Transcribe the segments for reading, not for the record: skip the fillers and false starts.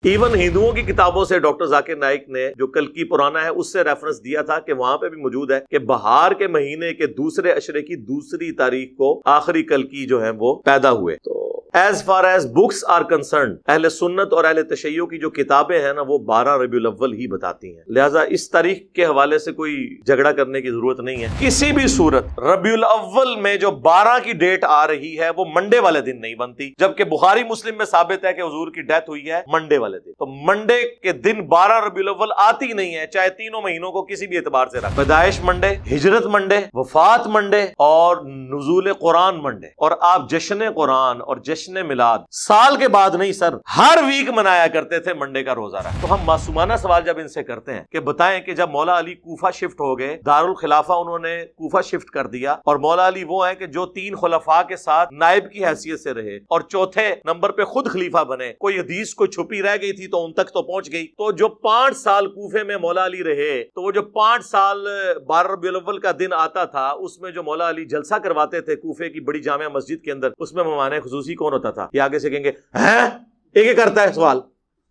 Even ہندوؤں کی کتابوں سے ڈاکٹر ذاکر نائک نے جو کلکی پرانا ہے اس سے ریفرنس دیا تھا کہ وہاں پہ بھی موجود ہے کہ بہار کے مہینے کے دوسرے عشرے کی دوسری تاریخ کو آخری کلکی جو ہے وہ پیدا ہوئے. تو as far as books are concerned اہل سنت اور اہل تشیع کی جو کتابیں ہیں نا وہ 12 ربیع الاول ہی بتاتی ہیں. لہٰذا اس تاریخ کے حوالے سے کوئی جھگڑا کرنے کی ضرورت نہیں ہے. کسی بھی صورت ربیع الاول میں جو 12 کی ڈیٹ آ رہی ہے وہ منڈے والے دن نہیں بنتی، جبکہ بخاری مسلم میں ثابت ہے کہ حضور کی ڈیتھ ہوئی ہے منڈے والے دن. تو منڈے کے دن 12 ربیع الاول آتی نہیں ہے، چاہے تینوں مہینوں کو کسی بھی اعتبار سے رکھ. پیدائش منڈے، ہجرت منڈے، وفات منڈے اور نزول قرآن منڈے. اور آپ جشن قرآن اور جشن میلاد سال کے بعد نہیں سر، ہر ویک منایا کرتے تھے منڈے کا روزہ رکھ. تو ہم معصومانہ سوال جب ان سے کرتے ہیں کہ بتائیں کہ جب مولا علی کوفہ شفٹ ہو گئے، دارالخلافہ انہوں نے کوفہ شفٹ کر دیا، اور مولا علی وہ ہیں کہ جو 3 خلفاء کے ساتھ نائب کی حیثیت سے رہے اور چوتھے نمبر پہ خود خلیفہ بنے. کوئی حدیث کوئی چھپی رہ گئی تھی تو ان تک تو پہنچ گئی. تو جو 5 سال کوفے میں مولا علی رہے، تو وہ جو 5 سال 12 ربیع الاول کا دن آتا تھا اس میں جو مولا علی جلسہ کرواتے تھے کوفے کی بڑی جامع مسجد کے اندر، اس میں مہمان خصوصی کون ہوتا تھا؟ یہ آگے سے کہیں گے ہیں ایک کرتا ہے سوال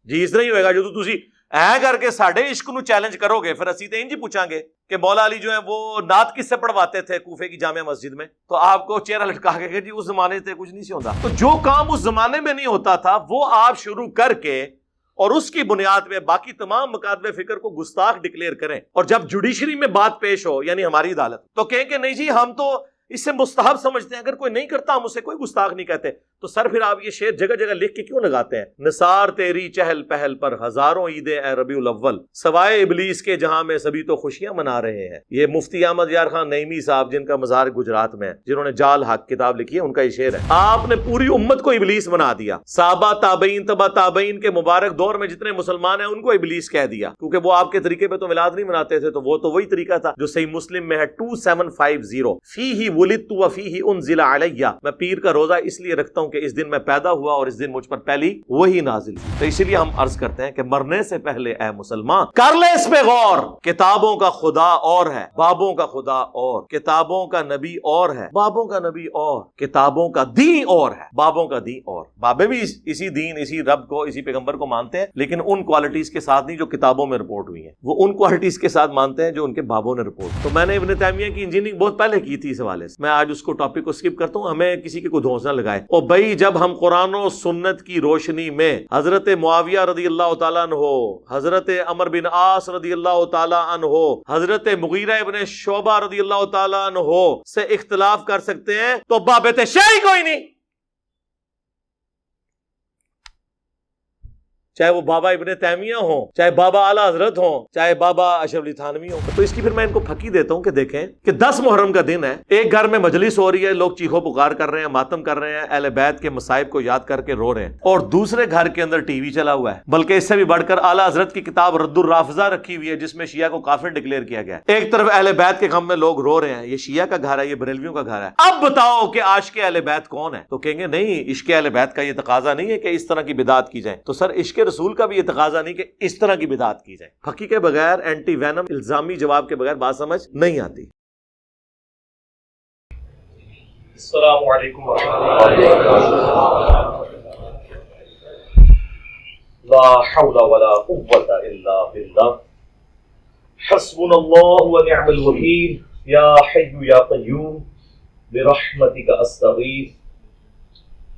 جی اس طرح ہی ہوئے گا جو تسی اے کر کے ساڈے عشق نو چیلنج کرو گے، پھر اسی تے انج پوچھاں گے کہ مولا علی جو ہے وہ نعت کس سے پڑھواتے تھے کوفے کی جامع مسجد میں. تو آپ کو چہرہ لٹکا کے کہ جی اس زمانے سے کچھ نہیں سی ہوتا. تو جو کام اس زمانے میں نہیں ہوتا تھا وہ آپ شروع کر کے اور اس کی بنیاد پہ باقی تمام مکاتب فکر کو گستاخ ڈکلیئر کریں، اور جب جوڈیشری میں بات پیش ہو یعنی ہماری عدالت تو کہیں کہ نہیں جی ہم تو اس سے مستحب سمجھتے ہیں، اگر کوئی نہیں کرتا ہم اسے کوئی گستاخ نہیں کہتے. تو سر پھر آپ یہ شعر جگہ جگہ لکھ کے کیوں لگاتے ہیں؟ نثار تیری چہل پہل پر ہزاروں عیدیں اے ربیع الاول، سوائے ابلیس کے جہاں میں سبھی تو خوشیاں منا رہے ہیں. یہ مفتی احمد یار خان نعیمی صاحب جن کا مزار گجرات میں ہے، جنہوں نے جال حق کتاب لکھی ہے، ان کا یہ شعر ہے. آپ نے پوری امت کو ابلیس بنا دیا. صحابہ تابعین تبع تابعین کے مبارک دور میں جتنے مسلمان ہیں ان کو ابلیس کہہ دیا، کیونکہ وہ آپ کے طریقے پہ تو میلاد نہیں مناتے تھے. تو وہ تو وہی طریقہ تھا جو صحیح مسلم میں ہے 2750 فیہ ولدت وفیہ انزل علیہ، میں پیر کا روزہ اس لیے رکھتا ہوں کہ اس دن میں پیدا ہوا اور اس دن مجھ پر پہلی وہی نازل ہوئی. تو اسی لیے ہم عرض کرتے ہیں کہ مرنے سے پہلے اے مسلمان کر لے اس پہ غور. کتابوں کا خدا اور ہے، بابوں کا خدا اور، کتابوں کا نبی اور ہے، بابوں کا نبی اور، کتابوں کا دین اور ہے، بابوں کا دین اور. بابے بھی اسی دین، اسی رب کو، اسی پیغمبر کو مانتے ہیں، لیکن ان کوالٹیز کے ساتھ نہیں جو کتابوں میں رپورٹ ہوئی ہیں. وہ ان کوالٹیز کے ساتھ مانتے ہیں جو ان کے بابوں نے رپورٹ. تو میں نے ابن تیمیہ کی انجینئرنگ بہت پہلے کی تھی اس حوالے سے، میں آج اس کو ٹاپک کو اسکپ کرتا ہوں. ہمیں کسی کے کوئی دھوس نہ لگائے. اور بھائی جب ہم قرآن و سنت کی روشنی میں حضرت معاویہ رضی اللہ تعالیٰ عنہ، حضرت عمر بن عاص رضی اللہ تعالیٰ عنہ، حضرت مغیرہ ابن شعبہ رضی اللہ تعالیٰ عنہ سے اختلاف کر سکتے ہیں تو بابت شیعی کوئی نہیں، چاہے وہ بابا ابن تیمیہ ہوں، چاہے بابا اعلیٰ حضرت ہوں، چاہے بابا اشرف علی تھانوی ہوں. تو اس کی پھر میں ان کو پھکی دیتا ہوں کہ دیکھیں کہ 10 محرم کا دن ہے، ایک گھر میں مجلس ہو رہی ہے، لوگ چیخو پکار کر رہے ہیں، ماتم کر رہے ہیں، اہل بیت کے مصائب کو یاد کر کے رو رہے ہیں، اور دوسرے گھر کے اندر ٹی وی چلا ہوا ہے، بلکہ اس سے بھی بڑھ کر اعلیٰ حضرت کی کتاب رد الرافضہ رکھی ہوئی ہے جس میں شیعہ کو کافر ڈکلیئر کیا گیا ہے. ایک طرف اہل بیت کے غم میں لوگ رو رہے ہیں، یہ شیعہ کا گھر ہے، یہ بریلویوں کا گھر ہے. اب بتاؤ کہ عاشق اہل بیت کون ہے؟ تو کہیں گے نہیں، عشق اہل بیت کا یہ تقاضا نہیں ہے کہ اس طرح کی بدعت کی جائے. تو سر عشق رسول کا بھی یہ تقاضا نہیں کہ اس طرح کی بدعت کی جائے. پھکی کے بغیر، اینٹی وینم الزامی جواب کے بغیر بات سمجھ نہیں آتی. السلام علیکم ورحمۃ اللہ. لا حول ولا قوۃ الا باللہ، حسبنا اللہ ونعم الوکیل، یا حی یا قیوم برحمتک استغیث،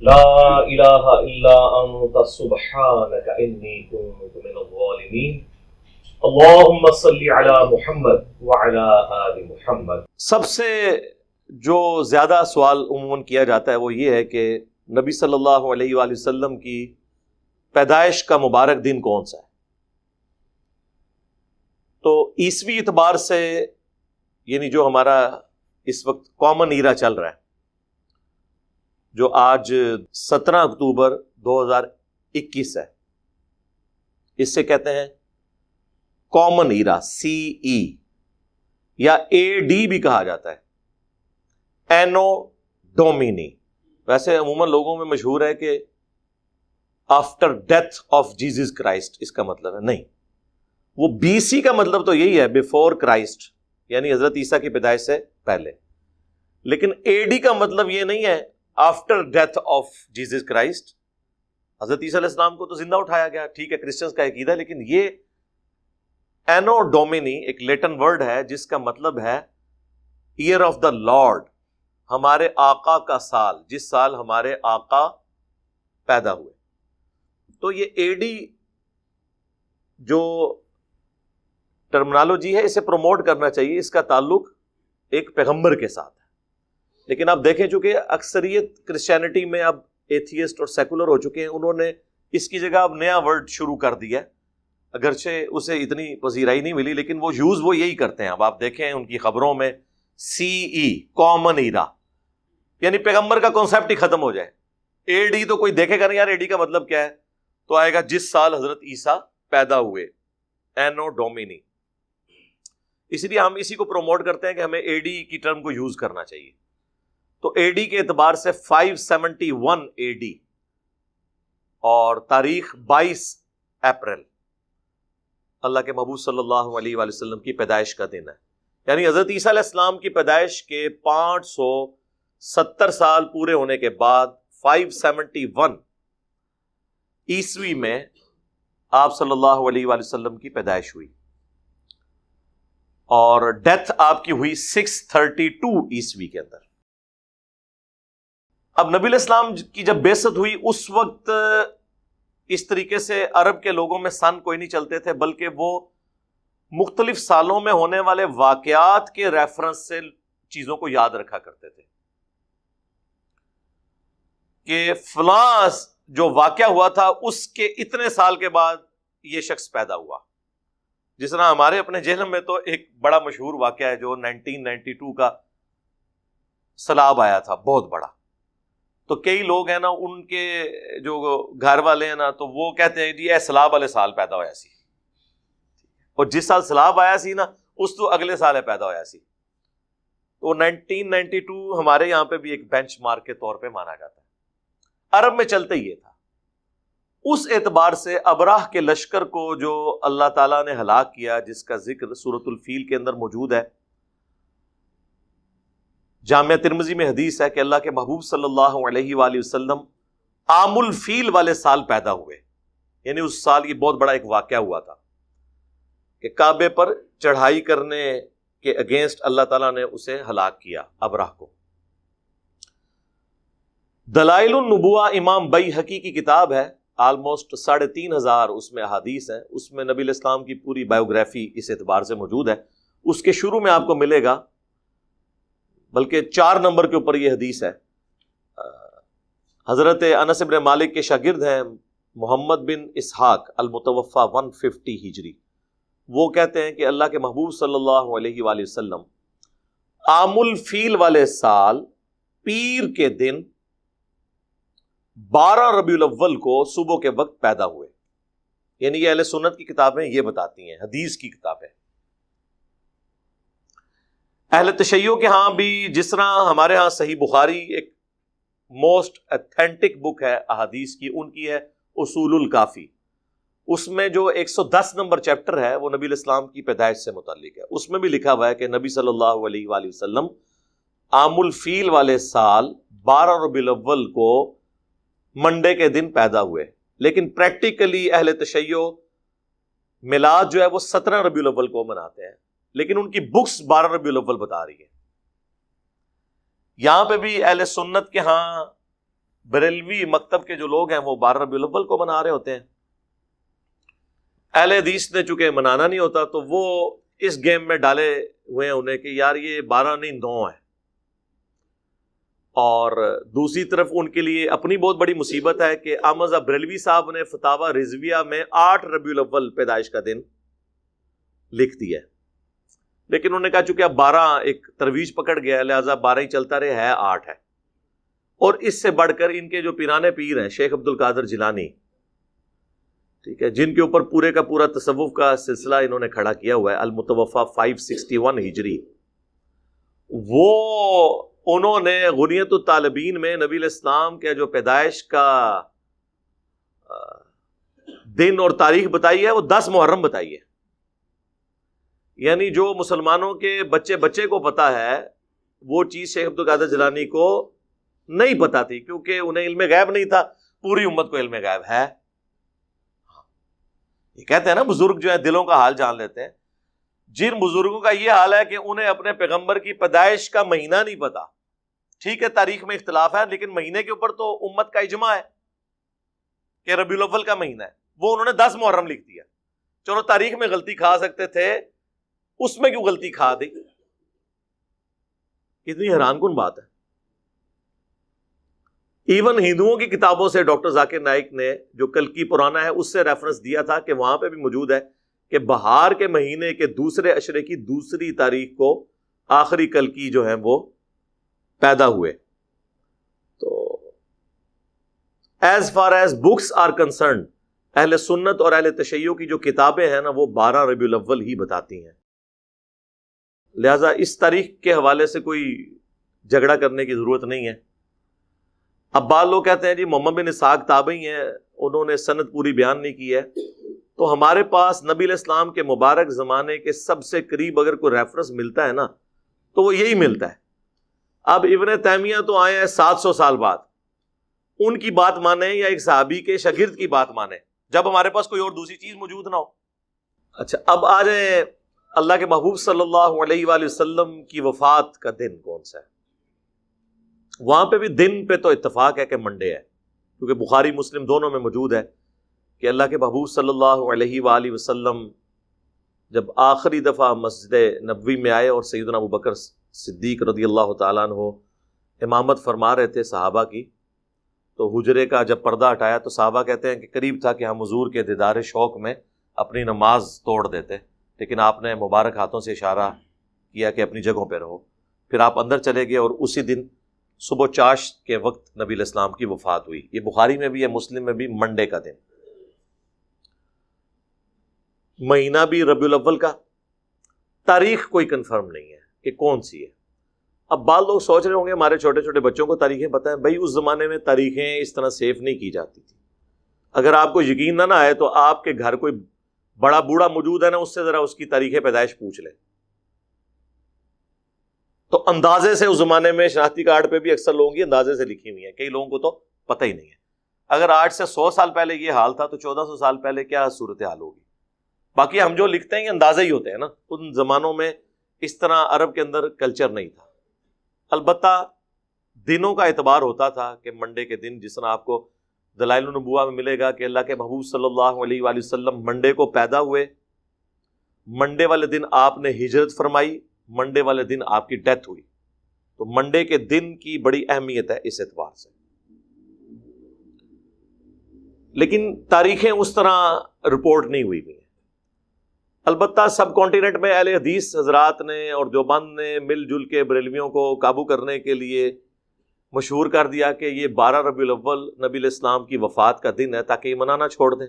لا الہ الا انت سبحانک انی کنت من الظالمین. اللہم صلی علی محمد وعلی آل محمد. سب سے جو زیادہ سوال عموماً کیا جاتا ہے وہ یہ ہے کہ نبی صلی اللہ علیہ وآلہ وسلم کی پیدائش کا مبارک دن کون سا ہے؟ تو عیسوی اعتبار سے یعنی جو ہمارا اس وقت کامن ایرا چل رہا ہے، جو آج 17 اکتوبر 2021 ہے، اس سے کہتے ہیں کامن ایرا، CE یا AD بھی کہا جاتا ہے، اینو ڈومینی. ویسے عموماً لوگوں میں مشہور ہے کہ after death of Jesus Christ اس کا مطلب ہے، نہیں، وہ BC کا مطلب تو یہی ہے، بیفور کرائسٹ، یعنی حضرت عیسیٰ کی پیدائش سے پہلے. لیکن AD کا مطلب یہ نہیں ہے after death of Jesus Christ, حضرت عیسیٰ علیہ السلام کو تو زندہ اٹھایا گیا، ٹھیک ہے کرسچنز کا عقیدہ ہے، لیکن یہ اینو ڈومینی ایک لیٹن ورڈ ہے جس کا مطلب ہے ایئر آف دا لارڈ، ہمارے آقا کا سال، جس سال ہمارے آقا پیدا ہوئے. تو یہ اے ڈی جو ٹرمنالوجی ہے اسے پروموٹ کرنا چاہیے، اس کا تعلق ایک پیغمبر کے ساتھ ہے. لیکن آپ دیکھیں چونکہ اکثریت کرسچینٹی میں اب ایتھیسٹ اور سیکولر ہو چکے ہیں، انہوں نے اس کی جگہ اب نیا ورڈ شروع کر دیا، اگرچہ اسے اتنی پذیرائی نہیں ملی، لیکن وہ یوز وہ یہی کرتے ہیں. اب آپ دیکھیں ان کی خبروں میں CE کامن ایرا، یعنی پیغمبر کا کانسیپٹ ہی ختم ہو جائے. اے ڈی تو کوئی دیکھے گا نہیں یار اے ڈی کا مطلب کیا ہے، تو آئے گا جس سال حضرت عیسیٰ پیدا ہوئے، اینو ڈومینی. اس لیے ہم اسی کو پروموٹ کرتے ہیں کہ ہمیں اے ڈی کی ٹرم کو یوز کرنا چاہیے. تو اے ڈی کے اعتبار سے 571 اے ڈی اور تاریخ 22 اپریل اللہ کے محبوب صلی اللہ علیہ وآلہ وسلم کی پیدائش کا دن ہے. یعنی حضرت عیسیٰ علیہ السلام کی پیدائش کے 570 سال پورے ہونے کے بعد 571 عیسوی میں آپ صلی اللہ علیہ وآلہ وسلم کی پیدائش ہوئی، اور ڈیتھ آپ کی ہوئی 632 عیسوی کے اندر. اب نبی علیہ السلام کی جب بعثت ہوئی اس وقت اس طریقے سے عرب کے لوگوں میں سن کوئی نہیں چلتے تھے، بلکہ وہ مختلف سالوں میں ہونے والے واقعات کے ریفرنس سے چیزوں کو یاد رکھا کرتے تھے کہ فلاں جو واقعہ ہوا تھا اس کے اتنے سال کے بعد یہ شخص پیدا ہوا. جس طرح ہمارے اپنے ذہن میں تو ایک بڑا مشہور واقعہ ہے جو 1992 کا سیلاب آیا تھا، بہت بڑا. تو کئی لوگ ہیں نا، ان کے جو گھر والے ہیں نا، تو وہ کہتے ہیں جی اے سیلاب والے سال پیدا ہوا سی، اور جس سال سیلاب آیا سی نا اس تو اگلے سال ہے پیدا ہوا سی. تو 1992 ہمارے یہاں پہ بھی ایک بینچ مارک کے طور پہ مانا جاتا ہے. عرب میں چلتے یہ تھا. اس اعتبار سے ابراہ کے لشکر کو جو اللہ تعالیٰ نے ہلاک کیا، جس کا ذکر سورۃ الفیل کے اندر موجود ہے، جامعہ ترمذی میں حدیث ہے کہ اللہ کے محبوب صلی اللہ علیہ وآلہ وسلم عام الفیل والے سال پیدا ہوئے. یعنی اس سال یہ بہت بڑا ایک واقعہ ہوا تھا کہ کعبے پر چڑھائی کرنے کے اگینسٹ اللہ تعالیٰ نے اسے ہلاک کیا، ابراہ کو. دلائل النبوہ امام بیہقی کی کتاب ہے، آلموسٹ 3500 اس میں احادیث ہیں. اس میں نبی علیہ السلام کی پوری بایوگرافی اس اعتبار سے موجود ہے. اس کے شروع میں آپ کو ملے گا، بلکہ 4 نمبر کے اوپر یہ حدیث ہے. حضرت انس بن مالک کے شاگرد ہیں محمد بن اسحاق المتوفى 150 ہجری. وہ کہتے ہیں کہ اللہ کے محبوب صلی اللہ علیہ وآلہ وسلم عام الفیل والے سال پیر کے دن 12 ربیع الاول کو صبح کے وقت پیدا ہوئے. یعنی یہ اہل سنت کی کتابیں یہ بتاتی ہیں، حدیث کی کتابیں. اہل تشیع کے ہاں بھی، جس طرح ہمارے ہاں صحیح بخاری ایک موسٹ اتھینٹک بک ہے احادیث کی، ان کی ہے اصول الکافی. اس میں جو 110 نمبر چیپٹر ہے وہ نبی علیہ السلام کی پیدائش سے متعلق ہے. اس میں بھی لکھا ہوا ہے کہ نبی صلی اللہ علیہ وآلہ وسلم عام الفیل والے سال 12 ربیع الاول کو منڈے کے دن پیدا ہوئے. لیکن پریکٹیکلی اہل تشیع میلاد جو ہے وہ 17 ربیع الاول کو مناتے ہیں، لیکن ان کی بکس 12 ربیع الاول بتا رہی ہے. یہاں پہ بھی اہل سنت کے ہاں بریلوی مکتب کے جو لوگ ہیں وہ 12 ربیع الاول کو منا رہے ہوتے ہیں. اہل حدیث نے چونکہ منانا نہیں ہوتا تو وہ اس گیم میں ڈالے ہوئے ہیں انہیں کہ یار یہ 12 نہیں 9 ہے. اور دوسری طرف ان کے لیے اپنی بہت بڑی مصیبت ہے کہ احمد بریلوی صاحب نے فتاوی رضویہ میں 8 ربیع الاول پیدائش کا دن لکھ دیا ہے. لیکن انہوں نے کہا چونکہ اب 12 ایک ترویج پکڑ گیا ہے، لہٰذا 12 ہی چلتا رہے، ہے 8 ہے. اور اس سے بڑھ کر ان کے جو پیرانے پیر ہیں شیخ عبد القادر جیلانی، ٹھیک ہے، جن کے اوپر پورے کا پورا تصوف کا سلسلہ انہوں نے کھڑا کیا ہوا ہے، المتوفى 561 ہجری، وہ انہوں نے غنیت الطالبین میں نبی علیہ السلام کے جو پیدائش کا دن اور تاریخ بتائی ہے وہ 10 محرم بتائی ہے. یعنی جو مسلمانوں کے بچے بچے کو پتا ہے وہ چیز شیخ عبد القادر جیلانی کو نہیں پتا تھی، کیونکہ انہیں علم غیب نہیں تھا. پوری امت کو علم غیب ہے. یہ کہتے ہیں نا بزرگ جو ہیں دلوں کا حال جان لیتے ہیں. جن بزرگوں کا یہ حال ہے کہ انہیں اپنے پیغمبر کی پیدائش کا مہینہ نہیں پتا. ٹھیک ہے تاریخ میں اختلاف ہے لیکن مہینے کے اوپر تو امت کا اجماع ہے کہ ربیع الاول کا مہینہ ہے. وہ انہوں نے 10 محرم لکھ دیا. چلو تاریخ میں غلطی کھا سکتے تھے, اس میں کیوں غلطی کھا دی؟ کتنی حیران کن بات ہے. ایون ہندوؤں کی کتابوں سے ڈاکٹر ذاکر نائک نے جو کلکی پرانا ہے اس سے ریفرنس دیا تھا کہ وہاں پہ بھی موجود ہے کہ بہار کے مہینے کے دوسرے عشرے کی دوسری تاریخ کو آخری کلکی جو ہیں وہ پیدا ہوئے. تو as far as books are concerned اہل سنت اور اہل تشیع کی جو کتابیں ہیں نا وہ 12 ربیع الاول ہی بتاتی ہیں. لہذا اس تاریخ کے حوالے سے کوئی جھگڑا کرنے کی ضرورت نہیں ہے. اب بعض لوگ کہتے ہیں جی محمد بن اسحاق تابعی ہیں, انہوں نے سند پوری بیان نہیں کی ہے. تو ہمارے پاس نبی علیہ السلام کے مبارک زمانے کے سب سے قریب اگر کوئی ریفرنس ملتا ہے نا تو وہ یہی ملتا ہے. اب ابن تیمیہ تو آئے ہیں 700 سال بعد, ان کی بات مانیں یا ایک صحابی کے شاگرد کی بات مانیں جب ہمارے پاس کوئی اور دوسری چیز موجود نہ ہو. اچھا اب آ جائیں اللہ کے محبوب صلی اللہ علیہ وآلہ وسلم کی وفات کا دن کون سا ہے. وہاں پہ بھی دن پہ تو اتفاق ہے کہ منڈے ہے, کیونکہ بخاری مسلم دونوں میں موجود ہے کہ اللہ کے محبوب صلی اللہ علیہ وآلہ وسلم جب آخری دفعہ مسجد نبوی میں آئے اور سیدنا ابوبکر صدیق رضی اللہ تعالیٰ عنہ امامت فرما رہے تھے صحابہ کی, تو حجرے کا جب پردہ ہٹایا تو صحابہ کہتے ہیں کہ قریب تھا کہ ہم حضور کے دیدار شوق میں اپنی نماز توڑ دیتے, لیکن آپ نے مبارک ہاتھوں سے اشارہ کیا کہ اپنی جگہوں پہ رہو. پھر آپ اندر چلے گئے اور اسی دن صبح چاشت کے وقت نبی علیہ السلام کی وفات ہوئی. یہ بخاری میں بھی ہے, مسلم میں بھی, منڈے کا دن. مہینہ بھی ربیع الاول کا, تاریخ کوئی کنفرم نہیں ہے کہ کون سی ہے. اب بعض لوگ سوچ رہے ہوں گے ہمارے چھوٹے چھوٹے بچوں کو تاریخیں پتہ ہیں. بھائی اس زمانے میں تاریخیں اس طرح سیف نہیں کی جاتی تھی. اگر آپ کو یقین نہ آئے تو آپ کے گھر کوئی بڑا بوڑھا موجود ہے نا, اس سے ذرا اس کی تاریخ پیدائش پوچھ لیں تو اندازے سے اس زمانے میں شناختی کارڈ پہ بھی اکثر لوگوں کی اندازے سے لکھی ہوئی ہیں. کئی لوگوں کو تو پتہ ہی نہیں ہے. اگر آج سے 100 سال پہلے یہ حال تھا تو 1400 سال پہلے کیا صورتحال ہوگی. باقی ہم جو لکھتے ہیں یہ اندازے ہی ہوتے ہیں نا, ان زمانوں میں اس طرح عرب کے اندر کلچر نہیں تھا. البتہ دنوں کا اعتبار ہوتا تھا کہ منڈے کے دن, جس طرح آپ کو دلائل النبوہ میں ملے گا کہ اللہ کے محبوب صلی اللہ علیہ وآلہ وسلم منڈے کو پیدا ہوئے, منڈے والے دن آپ نے ہجرت فرمائی, منڈے والے دن آپ کی ڈیتھ ہوئی. تو منڈے کے دن کی بڑی اہمیت ہے اس اعتبار سے. لیکن تاریخیں اس طرح رپورٹ نہیں ہوئی ہیں. البتہ سب کانٹیننٹ میں اہل حدیث حضرات نے اور دیوبند نے مل جل کے بریلویوں کو قابو کرنے کے لیے مشہور کر دیا کہ یہ 12 ربیع الاول نبی علیہ السلام کی وفات کا دن ہے, تاکہ یہ منانا چھوڑ دیں.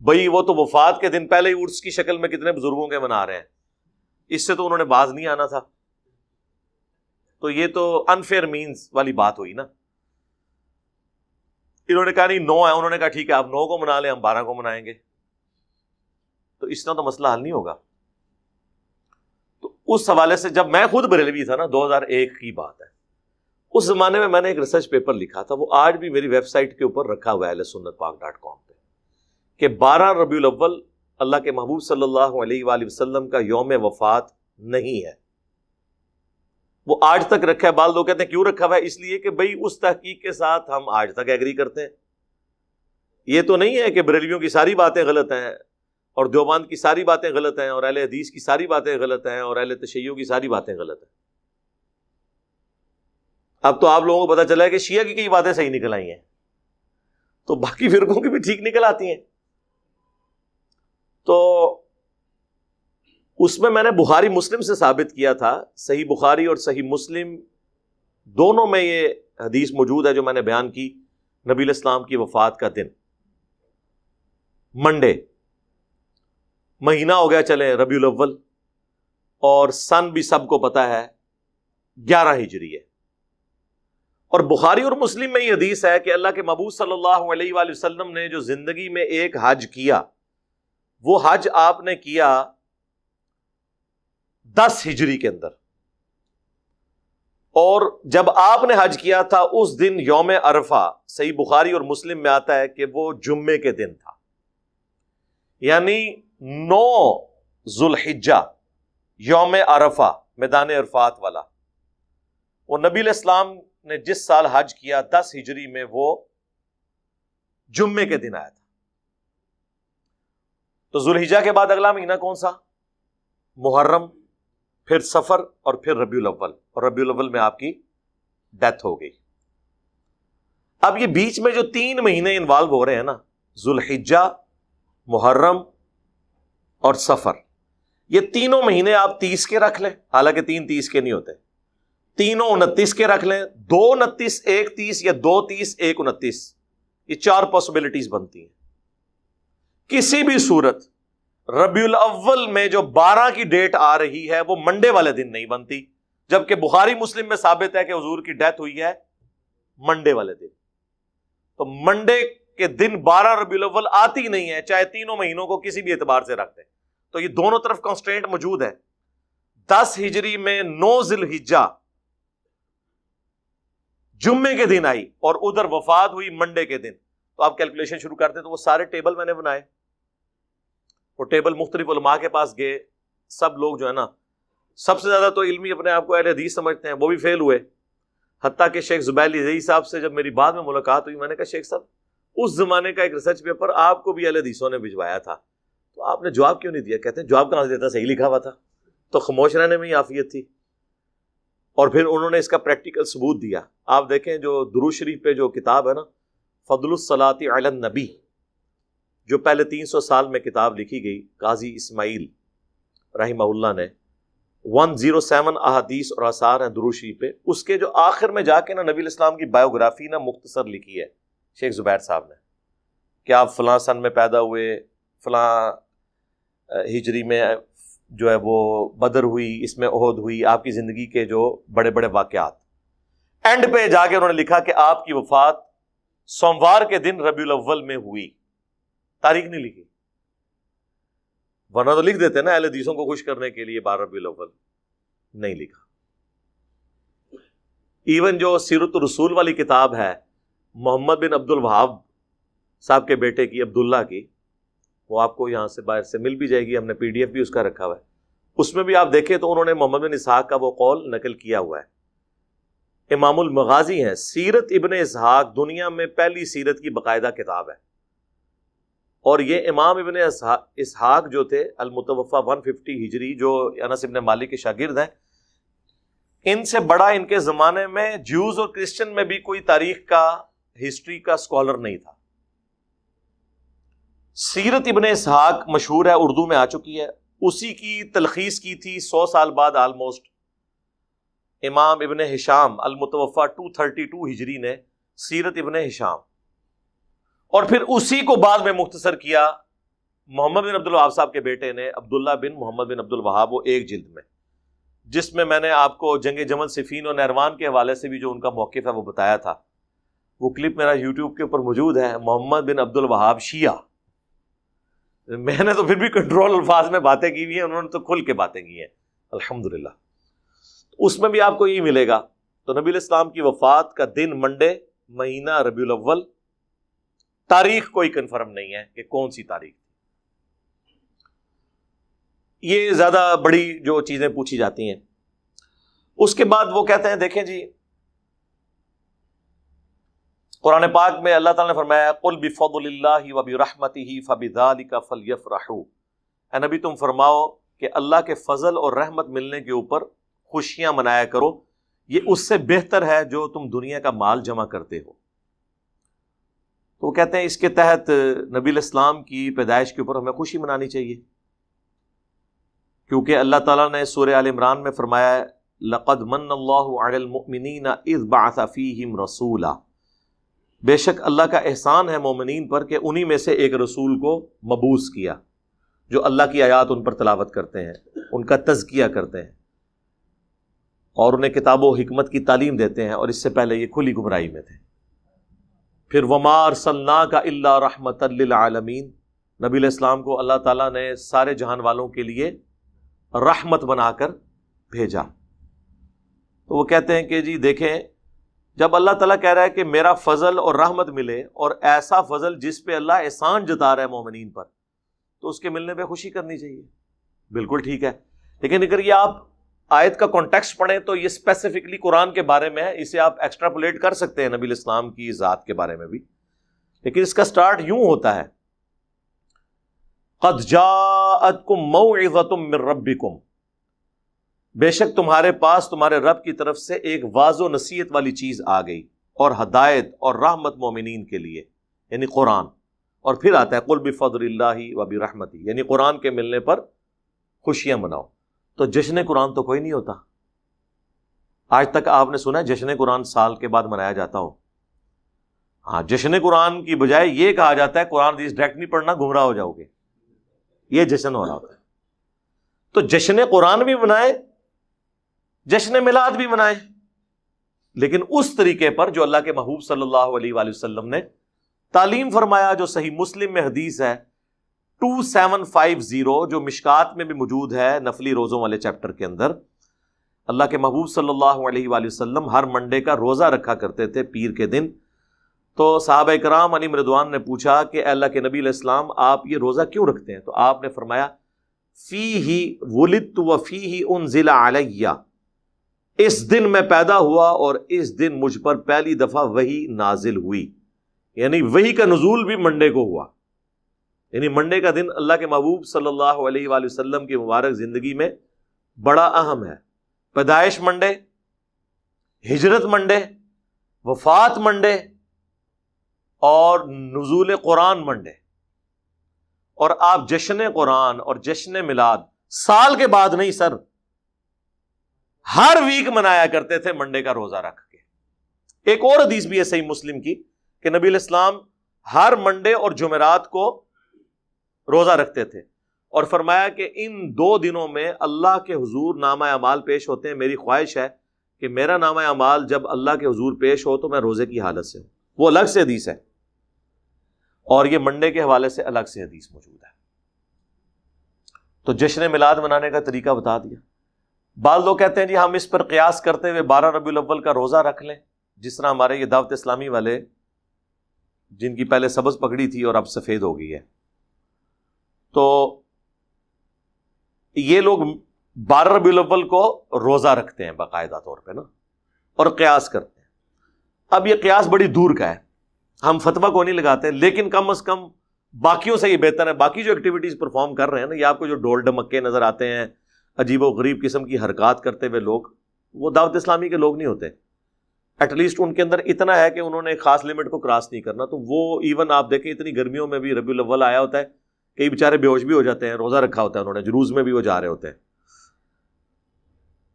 بھئی وہ تو وفات کے دن پہلے ہی عرس کی شکل میں کتنے بزرگوں کے منا رہے ہیں, اس سے تو انہوں نے باز نہیں آنا تھا. تو یہ تو انفیئر مینز والی بات ہوئی نا. انہوں نے کہا نہیں 9 ہے, انہوں نے کہا ٹھیک ہے آپ 9 کو منا لیں, ہم 12 کو منائیں گے. تو اس طرح تو مسئلہ حل نہیں ہوگا. تو اس حوالے سے جب میں خود بریلوی تھا نا, 2001 کی بات ہے, اس زمانے میں نے ایک ریسرچ پیپر لکھا تھا, وہ آج بھی میری ویب سائٹ کے اوپر رکھا ہوا ہے ahlsunnatpak.com پہ, کہ 12 ربیع الاول اللہ کے محبوب صلی اللہ علیہ وآلہ وسلم کا یوم وفات نہیں ہے. وہ آج تک رکھا ہے. بعض لوگ کہتے ہیں کیوں رکھا ہوا ہے؟ اس لیے کہ بھئی اس تحقیق کے ساتھ ہم آج تک ایگری کرتے ہیں. یہ تو نہیں ہے کہ بریلویوں کی ساری باتیں غلط ہیں اور دیوبند کی ساری باتیں غلط ہیں اور اہل حدیث کی ساری باتیں غلط ہیں اور اہل تشیع کی ساری باتیں غلط ہیں. اب تو آپ لوگوں کو پتہ چلا ہے کہ شیعہ کی کئی باتیں صحیح نکل آئی ہیں, تو باقی فرقوں کی بھی ٹھیک نکل آتی ہیں. تو اس میں نے بخاری مسلم سے ثابت کیا تھا, صحیح بخاری اور صحیح مسلم دونوں میں یہ حدیث موجود ہے جو میں نے بیان کی. نبی علیہ السلام کی وفات کا دن منڈے, مہینہ ہو گیا چلیں ربیع الاول, اور سن بھی سب کو پتہ ہے 11 ہجری ہے. اور بخاری اور مسلم میں یہ حدیث ہے کہ اللہ کے محبوب صلی اللہ علیہ وآلہ وسلم نے جو زندگی میں ایک حج کیا, وہ حج آپ نے کیا 10 ہجری کے اندر. اور جب آپ نے حج کیا تھا اس دن یوم عرفہ، صحیح بخاری اور مسلم میں آتا ہے کہ وہ جمعے کے دن تھا، یعنی 9 ذوالحجہ یوم عرفہ میدان عرفات والا، وہ نبی علیہ السلام نے جس سال حج کیا 10 ہجری میں وہ جمعے کے دن آیا تھا۔ تو ذوالحجہ کے بعد اگلا مہینہ کون سا؟ محرم، پھر سفر، اور پھر ربیع الاول، اور ربیع الاول میں آپ کی ڈیتھ ہو گئی۔ اب یہ بیچ میں جو 3 مہینے انوالو ہو رہے ہیں نا، ذوالحجہ، محرم اور سفر، یہ تینوں مہینے آپ 30 کے رکھ لیں، حالانکہ 3 30 کے نہیں ہوتے، تینوں 29 کے رکھ لیں، 2 29 1 30 یا 2 30 1 29، یہ 4 پاسبلٹیز بنتی ہیں۔ کسی بھی صورت ربیع الاول میں جو 12 کی ڈیٹ آ رہی ہے وہ منڈے والے دن نہیں بنتی، جبکہ بخاری مسلم میں ثابت ہے کہ حضور کی ڈیتھ ہوئی ہے منڈے والے دن۔ تو منڈے کے دن 12 ربیع الاول آتی نہیں ہے، چاہے تینوں مہینوں کو کسی بھی اعتبار سے رکھتے ہیں۔ تو یہ دونوں طرف کانسٹرینٹ موجود ہے۔ 10 ہجری میں 9 ذوالحجہ جمعے کے دن آئی اور ادھر وفات ہوئی منڈے کے دن، تو آپ کیلکولیشن شروع کرتے ہیں۔ تو وہ سارے ٹیبل میں نے بنائے، وہ ٹیبل مختلف علماء کے پاس گئے، سب لوگ جو ہے نا، سب سے زیادہ تو علمی اپنے آپ کو اہل حدیث سمجھتے ہیں، وہ بھی فیل ہوئے، حتیٰ کہ شیخ زبیر علی صاحب سے جب میری بعد میں ملاقات ہوئی، میں نے کہا شیخ صاحب اس زمانے کا ایک ریسرچ پیپر آپ کو بھی اہل حدیثوں نے بھجوایا تھا، تو آپ نے جواب کیوں نہیں دیا؟ کہتے ہیں جواب کہاں سے دیتا، صحیح لکھا ہوا تھا۔ تو خاموش رہنے میں ہی عافیت تھی۔ اور پھر انہوں نے اس کا پریکٹیکل ثبوت دیا۔ آپ دیکھیں جو درود شریف پہ جو کتاب ہے نا، فضل الصلاۃ علی النبی، جو پہلے 300 سال میں کتاب لکھی گئی قاضی اسماعیل رحمہ اللہ نے، 107 احادیث اور آثار ہیں درود شریف پہ، اس کے جو آخر میں جا کے نا نبی علیہ السلام کی بایوگرافی نا مختصر لکھی ہے شیخ زبیر صاحب نے، کہ آپ فلاں سن میں پیدا ہوئے، فلاں ہجری میں جو ہے وہ بدر ہوئی، اس میں احد ہوئی، آپ کی زندگی کے جو بڑے بڑے واقعات۔ اینڈ پہ جا کے انہوں نے لکھا کہ آپ کی وفات سوموار کے دن ربیع الاول میں ہوئی، تاریخ نہیں لکھی، ورنہ تو لکھ دیتے نا اہل حدیثوں کو خوش کرنے کے لیے 12 ربیع الاول، نہیں لکھا۔ ایون جو سیرت الرسول والی کتاب ہے محمد بن عبد الوہاب صاحب کے بیٹے کی، عبداللہ کی، وہ آپ کو یہاں سے باہر سے مل بھی جائے گی، ہم نے PDF بھی اس کا رکھا ہوا ہے، اس میں بھی آپ دیکھیں تو انہوں نے محمد بن اسحاق کا وہ قول نقل کیا ہوا ہے۔ امام المغازی ہیں، سیرت ابن اسحاق دنیا میں پہلی سیرت کی باقاعدہ کتاب ہے، اور یہ امام ابن اسحاق جو تھے المتوفا 150 ہجری، جو انس ابن مالک کے شاگرد ہیں، ان سے بڑا ان کے زمانے میں جیوز اور کرسچن میں بھی کوئی تاریخ کا، ہسٹری کا اسکالر نہیں تھا۔ سیرت ابن اسحاق مشہور ہے، اردو میں آ چکی ہے، اسی کی تلخیص کی تھی 100 سال بعد آلموسٹ امام ابن ہشام المتوفا 232 ہجری نے، سیرت ابن ہشام، اور پھر اسی کو بعد میں مختصر کیا محمد بن عبد الوہاب صاحب کے بیٹے نے، عبداللہ بن محمد بن عبد الوہاب، وہ ایک جلد میں، جس میں نے آپ کو جنگ جمل صفین اور نہروان کے حوالے سے بھی جو ان کا موقف ہے وہ بتایا تھا۔ وہ کلپ میرا یوٹیوب کے اوپر موجود ہے، محمد بن عبد الوہاب شیعہ۔ میں نے تو پھر بھی کنٹرول الفاظ میں باتیں کی ہوئی ہیں، انہوں نے تو کھل کے باتیں کی ہیں الحمدللہ۔ اس میں بھی آپ کو یہ ملے گا۔ تو نبی علیہ السلام کی وفات کا دن منڈے، مہینہ ربیع الاول، تاریخ کوئی کنفرم نہیں ہے کہ کون سی تاریخ۔ یہ زیادہ بڑی جو چیزیں پوچھی جاتی ہیں۔ اس کے بعد وہ کہتے ہیں، دیکھیں جی قرآن پاک میں اللہ تعالیٰ نے فرمایا قُلْ بِفَضْلِ اللَّهِ وَبِرَحْمَتِهِ فَبِذَلِكَ فَلْيَفْرَحُوا، اے نبی تم فرماؤ کہ اللہ کے فضل اور رحمت ملنے کے اوپر خوشیاں منایا کرو، یہ اس سے بہتر ہے جو تم دنیا کا مال جمع کرتے ہو۔ تو وہ کہتے ہیں اس کے تحت نبی علیہ السلام کی پیدائش کے اوپر ہمیں خوشی منانی چاہیے، کیونکہ اللہ تعالیٰ نے سورہ آل عمران میں فرمایا ہے لَقَدْ مَنَّ اللَّهُ عَلَى الْمُؤْمِنِينَ إِذْ بَعَثَ فِيهِمْ رَسُولًا، بے شک اللہ کا احسان ہے مومنین پر کہ انہی میں سے ایک رسول کو مبعوث کیا، جو اللہ کی آیات ان پر تلاوت کرتے ہیں، ان کا تزکیہ کرتے ہیں، اور انہیں کتاب و حکمت کی تعلیم دیتے ہیں، اور اس سے پہلے یہ کھلی گمراہی میں تھے۔ پھر وَمَا أَرْسَلْنَاكَ إِلَّا رَحْمَةً لِّلْعَالَمِينَ، نبی علیہ السلام کو اللہ تعالیٰ نے سارے جہان والوں کے لیے رحمت بنا کر بھیجا۔ تو وہ کہتے ہیں کہ جی دیکھیں، جب اللہ تعالیٰ کہہ رہا ہے کہ میرا فضل اور رحمت ملے، اور ایسا فضل جس پہ اللہ احسان جتا رہا ہے مومنین پر، تو اس کے ملنے پہ خوشی کرنی چاہیے. بالکل ٹھیک ہے. لیکن اگر یہ آپ آیت کا کانٹیکسٹ پڑھیں تو یہ اسپیسیفکلی قرآن کے بارے میں ہے. اسے آپ ایکسٹراپولیٹ کر سکتے ہیں نبی الاسلام کی ذات کے بارے میں بھی، لیکن اس کا سٹارٹ یوں ہوتا ہے، قد جاءتکم موعظۃ من ربکم، بے شک تمہارے پاس تمہارے رب کی طرف سے ایک واضح و نصیحت والی چیز آ گئی، اور ہدایت اور رحمت مومنین کے لیے، یعنی قرآن. اور پھر آتا ہے قل بفضل اللہ وبرحمتہ، یعنی قرآن کے ملنے پر خوشیاں مناؤ. تو جشن قرآن تو کوئی نہیں ہوتا. آج تک آپ نے سنا ہے جشن قرآن سال کے بعد منایا جاتا ہو؟ ہاں، جشن قرآن کی بجائے یہ کہا جاتا ہے قرآن حدیث ڈائریکٹ نہیں پڑھنا، گمراہ ہو جاؤ گے. یہ جشن ہو رہا ہوتا ہے. تو جشن قرآن بھی منائے، جشن میلاد بھی منائے، لیکن اس طریقے پر جو اللہ کے محبوب صلی اللہ علیہ وآلہ وسلم نے تعلیم فرمایا، جو صحیح مسلم میں حدیث ہے 2750، جو مشکات میں بھی موجود ہے نفلی روزوں والے چیپٹر کے اندر. اللہ کے محبوب صلی اللہ علیہ وآلہ وسلم ہر منڈے کا روزہ رکھا کرتے تھے، پیر کے دن. تو صحابہ کرام علیہم رضوان نے پوچھا کہ اے اللہ کے نبی علیہ السلام، آپ یہ روزہ کیوں رکھتے ہیں؟ تو آپ نے فرمایا فیہ ولدت وفیہ انزل علی، اس دن میں پیدا ہوا اور اس دن مجھ پر پہلی دفعہ وحی نازل ہوئی. یعنی وحی کا نزول بھی منڈے کو ہوا. یعنی منڈے کا دن اللہ کے محبوب صلی اللہ علیہ وآلہ وسلم کی مبارک زندگی میں بڑا اہم ہے. پیدائش منڈے، ہجرت منڈے، وفات منڈے، اور نزول قرآن منڈے. اور آپ جشن قرآن اور جشن میلاد سال کے بعد نہیں سر، ہر ویک منایا کرتے تھے منڈے کا روزہ رکھ کے. ایک اور حدیث بھی ہے صحیح مسلم کی کہ نبی علیہ السلام ہر منڈے اور جمعرات کو روزہ رکھتے تھے، اور فرمایا کہ ان 2 دنوں میں اللہ کے حضور نامہ اعمال پیش ہوتے ہیں. میری خواہش ہے کہ میرا نامہ اعمال جب اللہ کے حضور پیش ہو تو میں روزے کی حالت سے ہوں. وہ الگ سے حدیث ہے، اور یہ منڈے کے حوالے سے الگ سے حدیث موجود ہے. تو جشن میلاد منانے کا طریقہ بتا دیا. بعض لوگ کہتے ہیں جی ہم اس پر قیاس کرتے ہوئے 12 ربیع الاول کا روزہ رکھ لیں، جس طرح ہمارے یہ دعوت اسلامی والے جن کی پہلے سبز پکڑی تھی اور اب سفید ہو گئی ہے. تو یہ لوگ 12 ربیع الاول کو روزہ رکھتے ہیں باقاعدہ طور پہ نا، اور قیاس کرتے ہیں. اب یہ قیاس بڑی دور کا ہے، ہم فتویٰ کو نہیں لگاتے، لیکن کم از کم باقیوں سے یہ بہتر ہے. باقی جو ایکٹیویٹیز پرفارم کر رہے ہیں نا، یہ آپ کو جو ڈول ڈمکے نظر آتے ہیں، عجیب و غریب قسم کی حرکات کرتے ہوئے لوگ، وہ دعوت اسلامی کے لوگ نہیں ہوتے. ایٹ لیسٹ ان کے اندر اتنا ہے کہ انہوں نے ایک خاص لمٹ کو کراس نہیں کرنا. تو وہ ایون آپ دیکھیں اتنی گرمیوں میں بھی ربیع الاول آیا ہوتا ہے، کئی بیچارے بے ہوش بھی ہو جاتے ہیں، روزہ رکھا ہوتا ہے انہوں نے، جلوس میں بھی وہ جا رہے ہوتے ہیں.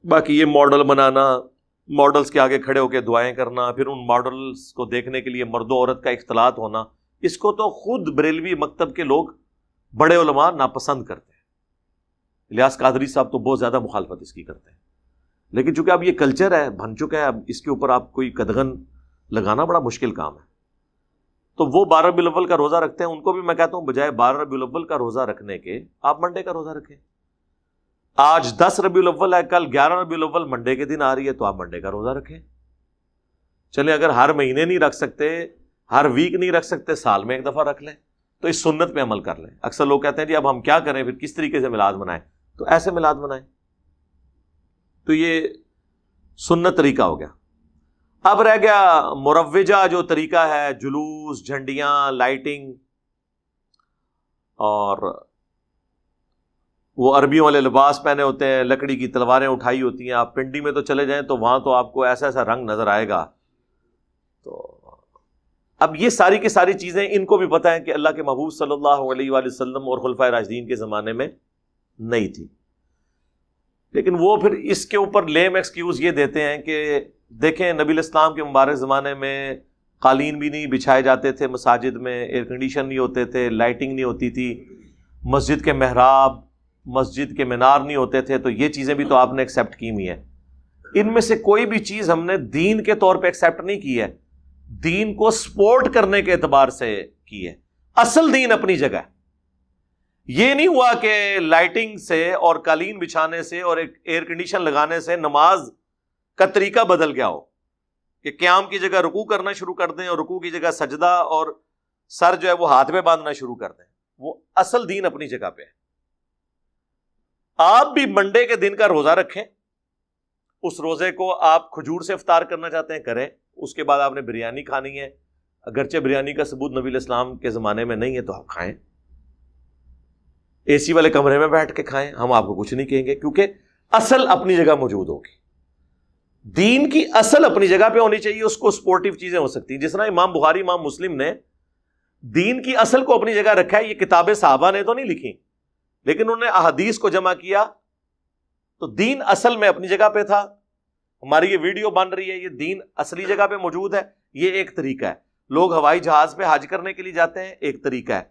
باقی یہ ماڈل بنانا، ماڈلز کے آگے کھڑے ہو کے دعائیں کرنا، پھر ان ماڈلز کو دیکھنے کے لیے مرد و عورت کا اختلاط ہونا، اس کو تو خود بریلوی مکتب کے لوگ، بڑے علماء ناپسند کرتے ہیں. الیاس قادری صاحب تو بہت زیادہ مخالفت اس کی کرتے ہیں. لیکن چونکہ اب یہ کلچر ہے، بن چکا ہے، اب اس کے اوپر آپ کوئی قدغن لگانا بڑا مشکل کام ہے. تو وہ 12 ربیع الاول کا روزہ رکھتے ہیں، ان کو بھی میں کہتا ہوں بجائے 12 ربیع الاول کا روزہ رکھنے کے آپ منڈے کا روزہ رکھیں. آج 10 ربیع الاول ہے، کل 11 ربیع الاول منڈے کے دن آ رہی ہے، تو آپ منڈے کا روزہ رکھیں. چلیں اگر ہر مہینے نہیں رکھ سکتے، ہر ویک نہیں رکھ سکتے، سال میں ایک دفعہ رکھ لیں، تو اس سنت پہ عمل کر لیں. اکثر لوگ کہتے ہیں جی اب ہم کیا کریں، پھر کس طریقے سے میلاد منائیں؟ تو ایسے میلاد منائیں. تو یہ سنت طریقہ ہو گیا. اب رہ گیا مروجہ جو طریقہ ہے، جلوس، جھنڈیاں، لائٹنگ، اور وہ عربیوں والے لباس پہنے ہوتے ہیں، لکڑی کی تلواریں اٹھائی ہوتی ہیں. آپ پنڈی میں تو چلے جائیں تو وہاں تو آپ کو ایسا ایسا رنگ نظر آئے گا. تو اب یہ ساری کی ساری چیزیں ان کو بھی پتہ ہے کہ اللہ کے محبوب صلی اللہ علیہ وآلہ وسلم اور خلفائے راشدین کے زمانے میں نہیں تھی. لیکن وہ پھر اس کے اوپر لیم ایکسکیوز یہ دیتے ہیں کہ دیکھیں نبی الاسلام کے مبارک زمانے میں قالین بھی نہیں بچھائے جاتے تھے مساجد میں، ایئر کنڈیشن نہیں ہوتے تھے، لائٹنگ نہیں ہوتی تھی، مسجد کے محراب، مسجد کے مینار نہیں ہوتے تھے. تو یہ چیزیں بھی تو آپ نے ایکسیپٹ کی ہوئی ہیں. ان میں سے کوئی بھی چیز ہم نے دین کے طور پہ ایکسیپٹ نہیں کی ہے، دین کو سپورٹ کرنے کے اعتبار سے کی ہے. اصل دین اپنی جگہ ہے. یہ نہیں ہوا کہ لائٹنگ سے اور قالین بچھانے سے اور ایک ایئر کنڈیشن لگانے سے نماز کا طریقہ بدل گیا ہو کہ قیام کی جگہ رکوع کرنا شروع کر دیں اور رکوع کی جگہ سجدہ اور سر جو ہے وہ ہاتھ میں باندھنا شروع کر دیں. وہ اصل دین اپنی جگہ پہ ہے. آپ بھی منڈے کے دن کا روزہ رکھیں, اس روزے کو آپ کھجور سے افطار کرنا چاہتے ہیں کریں, اس کے بعد آپ نے بریانی کھانی ہے, اگرچہ بریانی کا ثبوت نبی علیہ السلام کے زمانے میں نہیں ہے تو آپ کھائیں, اے سی والے کمرے میں بیٹھ کے کھائیں, ہم آپ کو کچھ نہیں کہیں گے, کیونکہ اصل اپنی جگہ موجود ہوگی. دین کی اصل اپنی جگہ پہ ہونی چاہیے, اس کو سپورٹیو چیزیں ہو سکتی ہیں. جس طرح امام بخاری امام مسلم نے دین کی اصل کو اپنی جگہ رکھا ہے. یہ کتابیں صحابہ نے تو نہیں لکھی, لیکن انہوں نے احادیث کو جمع کیا, تو دین اصل میں اپنی جگہ پہ تھا. ہماری یہ ویڈیو بن رہی ہے, یہ دین اصلی جگہ پہ موجود ہے, یہ ایک طریقہ ہے. لوگ ہوائی جہاز پہ حج کرنے کے لیے جاتے ہیں, ایک طریقہ ہے.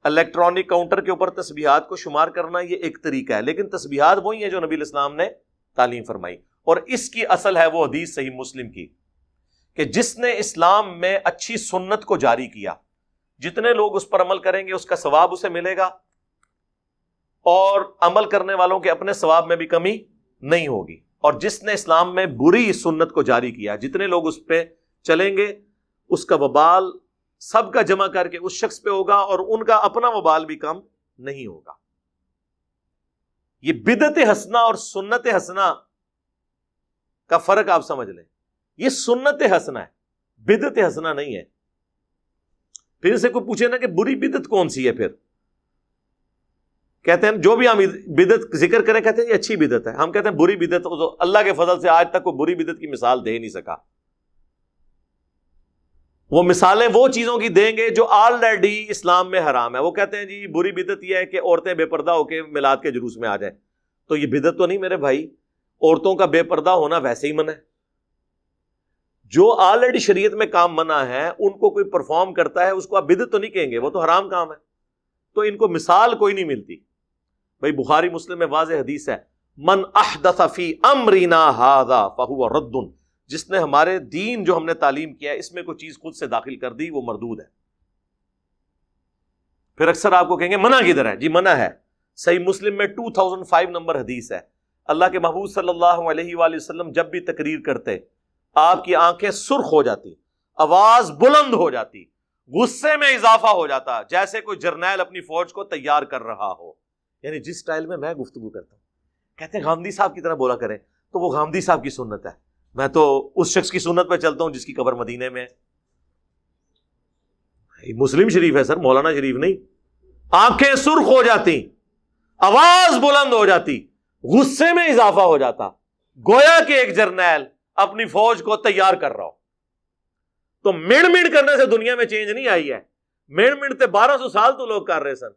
الیکٹرانک کاؤنٹر کے اوپر تسبیحات کو شمار کرنا, یہ ایک طریقہ ہے. لیکن تسبیحات وہی ہیں جو نبی علیہ السلام نے تعلیم فرمائی, اور اس کی اصل ہے وہ حدیث صحیح مسلم کی کہ جس نے اسلام میں اچھی سنت کو جاری کیا, جتنے لوگ اس پر عمل کریں گے اس کا ثواب اسے ملے گا, اور عمل کرنے والوں کے اپنے ثواب میں بھی کمی نہیں ہوگی. اور جس نے اسلام میں بری سنت کو جاری کیا, جتنے لوگ اس پہ چلیں گے اس کا وبال سب کا جمع کر کے اس شخص پہ ہوگا, اور ان کا اپنا وبال بھی کم نہیں ہوگا. یہ بدعت حسنہ اور سنت حسنہ کا فرق آپ سمجھ لیں. یہ سنت حسنہ ہے, بدعت حسنہ نہیں ہے. پھر سے کوئی پوچھے نا کہ بری بدعت کون سی ہے, پھر کہتے ہیں جو بھی ہم بدعت ذکر کریں کہتے ہیں یہ اچھی بدعت ہے. ہم کہتے ہیں بری بدعت, اللہ کے فضل سے آج تک کوئی بری بدعت کی مثال دے نہیں سکا. وہ مثالیں وہ چیزوں کی دیں گے جو آلریڈی اسلام میں حرام ہے. وہ کہتے ہیں جی بری بدعت یہ ہے کہ عورتیں بے پردہ ہو کے میلاد کے جلوس میں آ جائیں. تو یہ بدعت تو نہیں میرے بھائی, عورتوں کا بے پردہ ہونا ویسے ہی منع ہے. جو آلریڈی شریعت میں کام منع ہے ان کو کوئی پرفارم کرتا ہے, اس کو آپ بدعت تو نہیں کہیں گے, وہ تو حرام کام ہے. تو ان کو مثال کوئی نہیں ملتی. بھائی بخاری مسلم میں واضح حدیث ہے, من احدث فی امرنا ھذا فہو رد, جس نے ہمارے دین جو ہم نے تعلیم کیا ہے اس میں کوئی چیز خود سے داخل کر دی وہ مردود ہے. پھر اکثر آپ کو کہیں گے منع کدھر ہے؟ جی منع ہے, صحیح مسلم میں 2005 نمبر حدیث ہے. اللہ کے محبوب صلی اللہ علیہ وآلہ وسلم جب بھی تقریر کرتے آپ کی آنکھیں سرخ ہو جاتی, آواز بلند ہو جاتی, غصے میں اضافہ ہو جاتا, جیسے کوئی جرنیل اپنی فوج کو تیار کر رہا ہو. یعنی جس سٹائل میں گفتگو کرتا ہوں, کہتے ہیں غامدی صاحب کی طرح بولا کریں, تو وہ غامدی صاحب کی سنت ہے. میں تو اس شخص کی سنت پہ چلتا ہوں جس کی قبر مدینے میں ہے. مسلم شریف ہے سر, مولانا شریف نہیں. آنکھیں سرخ ہو جاتی, آواز بلند ہو جاتی, غصے میں اضافہ ہو جاتا, گویا کہ ایک جرنیل اپنی فوج کو تیار کر رہا ہو. تو مڑ مڑ کرنے سے دنیا میں چینج نہیں آئی ہے. مڑ مڑتے 1200 سال تو لوگ کر رہے سن.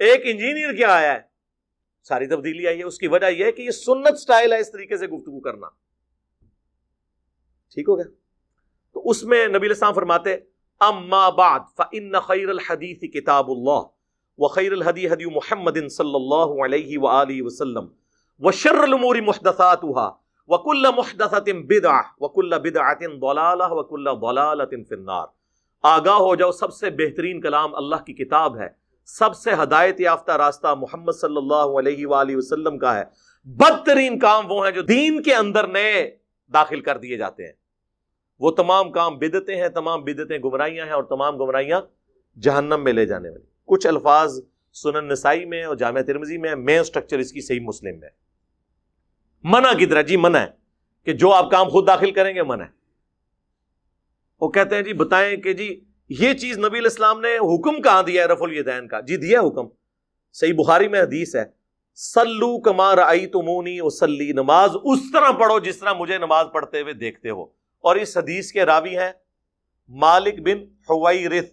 ایک انجینئر کیا آیا ہے, ساری تبدیلی آئی ہے. اس کی وجہ یہ ہے کہ یہ سنت سٹائل ہے اس طریقے سے گفتگو کرنا. ٹھیک ہو گیا؟ تو اس میں نبی علیہ السلام فرماتے اما بعد فإن خیر الحدیث کتاب اللہ وخیر الہدی ہدی محمد صلی اللہ علیہ وآلہ وسلم وشر الامور محدثاتها وکل محدثۃ بدعہ وکل بدعۃ ضلالہ وکل ضلالۃ فی النار. آگاہ ہو جاؤ, سب سے بہترین کلام اللہ کی کتاب ہے, سب سے ہدایت یافتہ راستہ محمد صلی اللہ علیہ وآلہ وسلم کا ہے. بدترین کام وہ ہیں جو دین کے اندر نئے داخل کر دیے جاتے ہیں. وہ تمام کام بدعتیں ہیں, تمام بدعتیں گمراہیاں ہیں, اور تمام گمراہیاں جہنم میں لے جانے والی. کچھ الفاظ سنن نسائی میں اور جامع ترمذی میں, مین سٹرکچر اس کی صحیح مسلم میں. منع کی طرح, جی منع ہے کہ جو آپ کام خود داخل کریں گے منع ہے. وہ کہتے ہیں جی بتائیں کہ جی یہ چیز نبی علیہ السلام نے حکم کہاں دیا ہے رفع الیدین کا؟ جی دیا حکم, صحیح بخاری میں حدیث ہے, صلو کما رأیتمونی اصلی, نماز اس طرح پڑھو جس طرح مجھے نماز پڑھتے ہوئے دیکھتے ہو. اور اس حدیث کے راوی ہیں مالک بن حویرث,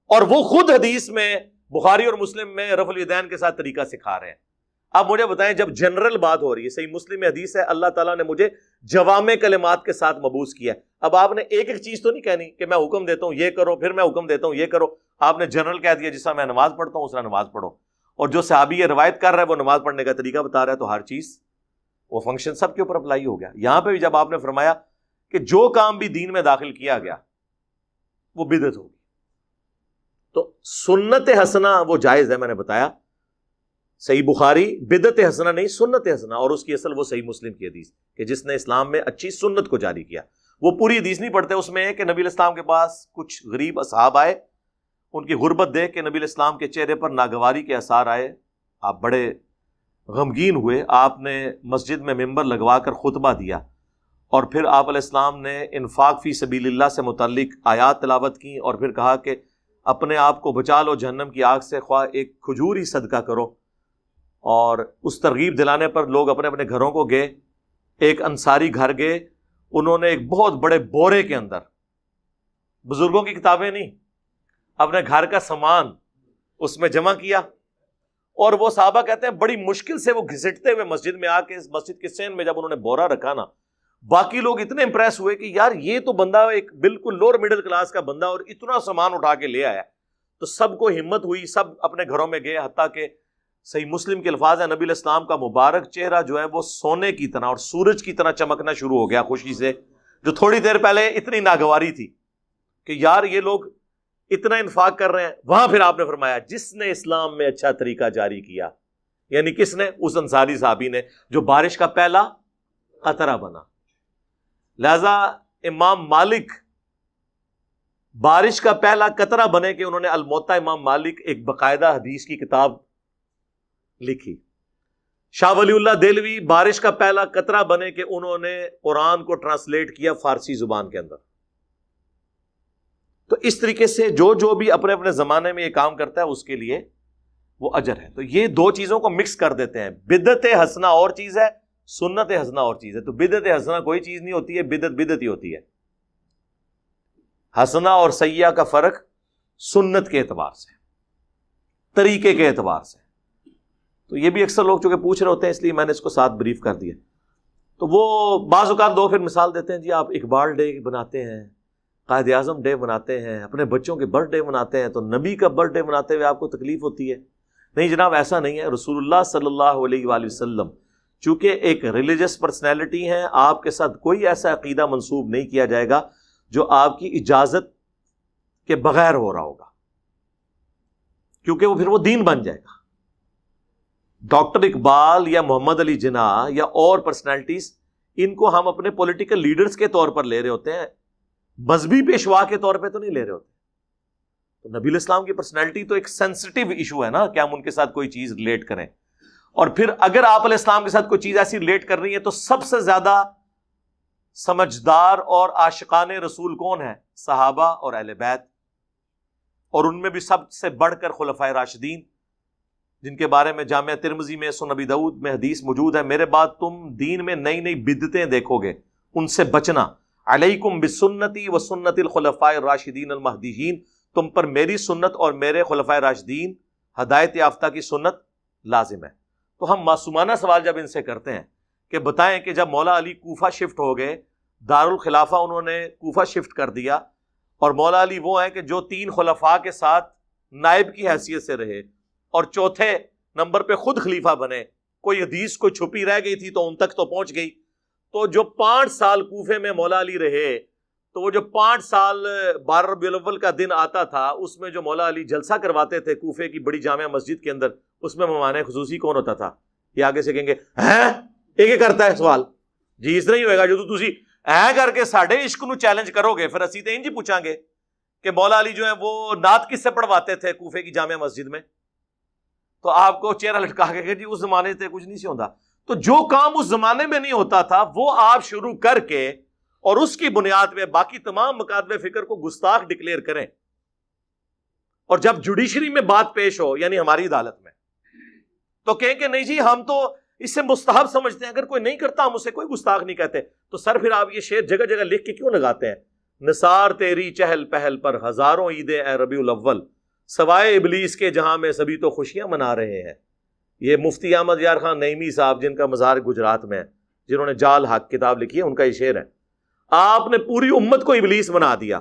اور وہ خود حدیث میں بخاری اور مسلم میں رفع الیدین کے ساتھ طریقہ سکھا رہے ہیں. اب مجھے بتائیں, جب جنرل بات ہو رہی ہے, صحیح مسلم میں حدیث ہے اللہ تعالیٰ نے مجھے جوامع کلمات کے ساتھ مبعوث کیا ہے. اب آپ نے ایک ایک چیز تو نہیں کہنی کہ میں حکم دیتا ہوں یہ کرو, پھر میں حکم دیتا ہوں یہ کرو. آپ نے جنرل کہہ دیا, جس طرح میں نماز پڑھتا ہوں اس طرح نماز پڑھو. اور جو صحابی یہ روایت کر رہا ہے وہ نماز پڑھنے کا طریقہ بتا رہا ہے, تو ہر چیز وہ فنکشن سب کے اوپر اپلائی ہو گیا. یہاں پہ بھی جب آپ نے فرمایا کہ جو کام بھی دین میں داخل کیا گیا وہ بدعت ہوگی, تو سنت حسنہ وہ جائز ہے, میں نے بتایا. صحیح بخاری بدعت حسنہ نہیں سنت حسنہ، اور اس کی اصل وہ صحیح مسلم کی حدیث کہ جس نے اسلام میں اچھی سنت کو جاری کیا. وہ پوری حدیث نہیں پڑھتے، اس میں ہے کہ نبی علیہ السلام کے پاس کچھ غریب اصحاب آئے، ان کی غربت دیکھ کے نبی علیہ السلام کے چہرے پر ناگواری کے آثار آئے، آپ بڑے غمگین ہوئے، آپ نے مسجد میں ممبر لگوا کر خطبہ دیا، اور پھر آپ علیہ السلام نے انفاق فی سبیل اللہ سے متعلق آیات تلاوت کی، اور پھر کہا کہ اپنے آپ کو بچا لو جہنم کی آگ سے، خواہ ایک کھجور ہی صدقہ کرو. اور اس ترغیب دلانے پر لوگ اپنے اپنے گھروں کو گئے. ایک انصاری گھر گئے، انہوں نے ایک بہت بڑے بورے کے اندر، بزرگوں کی کتابیں نہیں، اپنے گھر کا سامان اس میں جمع کیا، اور وہ صحابہ کہتے ہیں بڑی مشکل سے وہ گھسٹتے ہوئے مسجد میں آ کے اس مسجد کے سین میں جب انہوں نے بورا رکھا نا، باقی لوگ اتنے امپریس ہوئے کہ یار یہ تو بندہ ایک بالکل لوور مڈل کلاس کا بندہ اور اتنا سامان اٹھا کے لے آیا. تو سب کو ہمت ہوئی، سب اپنے گھروں میں گئے، حتیٰ کہ صحیح مسلم کے الفاظ ہیں نبی علیہ السلام کا مبارک چہرہ جو ہے وہ سونے کی طرح اور سورج کی طرح چمکنا شروع ہو گیا خوشی سے، جو تھوڑی دیر پہلے اتنی ناگواری تھی کہ یار یہ لوگ اتنا انفاق کر رہے ہیں. وہاں پھر آپ نے فرمایا جس نے اسلام میں اچھا طریقہ جاری کیا، یعنی کس نے؟ اس انصاری صحابی نے جو بارش کا پہلا قطرہ بنا. لہذا امام مالک بارش کا پہلا قطرہ بنے کہ انہوں نے الموطا امام مالک ایک باقاعدہ حدیث کی کتاب لکھی. شاہ ولی اللہ دہلوی بارش کا پہلا قطرہ بنے کہ انہوں نے قرآن کو ٹرانسلیٹ کیا فارسی زبان کے اندر. تو اس طریقے سے جو بھی اپنے اپنے زمانے میں یہ کام کرتا ہے اس کے لیے وہ اجر ہے. تو یہ دو چیزوں کو مکس کر دیتے ہیں. بدعت حسنہ اور چیز ہے، سنت حسنہ اور چیز ہے. تو بدعت حسنہ کوئی چیز نہیں ہوتی ہے، بدعت ہی ہوتی ہے. حسنہ اور سیئہ کا فرق سنت کے اعتبار سے، طریقے کے اعتبار سے. تو یہ بھی اکثر لوگ چونکہ پوچھ رہے ہوتے ہیں اس لیے میں نے اس کو ساتھ بریف کر دیا. تو وہ بعض اوقات دو پھر مثال دیتے ہیں، جی آپ اقبال ڈے بناتے ہیں، قائد اعظم ڈے مناتے ہیں، اپنے بچوں کے برتھ ڈے مناتے ہیں، تو نبی کا برتھ ڈے مناتے ہوئے آپ کو تکلیف ہوتی ہے. نہیں جناب، ایسا نہیں ہے. رسول اللہ صلی اللہ علیہ وآلہ وسلم چونکہ ایک ریلیجس پرسنالٹی ہیں، آپ کے ساتھ کوئی ایسا عقیدہ منسوب نہیں کیا جائے گا جو آپ کی اجازت کے بغیر ہو رہا ہوگا، کیونکہ وہ پھر وہ دین بن جائے گا. ڈاکٹر اقبال یا محمد علی جناح یا اور پرسنالٹیز، ان کو ہم اپنے پولیٹیکل لیڈرز کے طور پر لے رہے ہوتے ہیں، مذہبی پیشوا کے طور پہ تو نہیں لے رہے ہوتے. تو نبی علیہ السلام کی پرسنالٹی تو ایک سینسٹیو ایشو ہے نا کہ ہم ان کے ساتھ کوئی چیز ریلیٹ کریں. اور پھر اگر آپ علیہ السلام کے ساتھ کوئی چیز ایسی ریلیٹ کر رہی ہے تو سب سے زیادہ سمجھدار اور عاشقان رسول کون ہے؟ صحابہ اور اہل بیت، اور ان میں بھی سب سے بڑھ کر خلفائے راشدین، جن کے بارے میں جامعہ ترمذی میں، سنن نبی داؤد میں حدیث موجود ہے، میرے بعد تم دین میں نئی نئی بدعتیں دیکھو گے، ان سے بچنا. علیکم بسنتی و سنت الخلفاء الراشدین المہدیین، تم پر میری سنت اور میرے خلفائے راشدین ہدایت یافتہ کی سنت لازم ہے. تو ہم معصومانہ سوال جب ان سے کرتے ہیں کہ بتائیں کہ جب مولا علی کوفہ شفٹ ہو گئے، دارالخلافہ انہوں نے کوفہ شفٹ کر دیا، اور مولا علی وہ ہیں کہ جو 3 خلفاء کے ساتھ نائب کی حیثیت سے رہے اور چوتھے نمبر پہ خود خلیفہ بنے. کوئی حدیث کوئی چھپی رہ گئی تھی تو ان تک تو پہنچ گئی. تو جو 5 سال کوفے میں مولا علی رہے، تو وہ جو 5 سال 12 ربیع الاول کا دن آتا تھا، اس میں جو مولا علی جلسہ کرواتے تھے کوفے کی بڑی جامع مسجد کے اندر، اس میں مہمان خصوصی کون ہوتا تھا؟ یہ آگے سے کہیں گے ہیں ایک کرتا ہے سوال، جی اس طرح ہی ہوئے گا جو تسی کر کے ساڈے عشق نو چیلنج کرو گے، پھر اسی تے انج ہی پوچھاں گے کہ مولا علی جو ہے وہ نعت کس سے پڑھواتے تھے کوفے کی جامع مسجد میں، تو آپ کو چہرہ لٹکا کے کہ جی اس زمانے سے کچھ نہیں سے ہوتا. تو جو کام اس زمانے میں نہیں ہوتا تھا وہ آپ شروع کر کے اور اس کی بنیاد پہ باقی تمام مکاتب فکر کو گستاخ ڈکلیئر کریں، اور جب جوڈیشری میں بات پیش ہو یعنی ہماری عدالت میں، تو کہیں کہ نہیں جی ہم تو اس سے مستحب سمجھتے ہیں، اگر کوئی نہیں کرتا ہم اسے کوئی گستاخ نہیں کہتے. تو سر پھر آپ یہ شعر جگہ جگہ لکھ کے کیوں لگاتے ہیں؟ نثار تیری چہل پہل پر ہزاروں عیدیں اے ربیع الاول، سوائے ابلیس کے جہاں میں سبھی تو خوشیاں منا رہے ہیں. یہ مفتی احمد یار خان نعیمی صاحب جن کا مزار گجرات میں ہے، جنہوں نے جال حق کتاب لکھی ہے، ان کا یہ شعر ہے. آپ نے پوری امت کو ابلیس بنا دیا.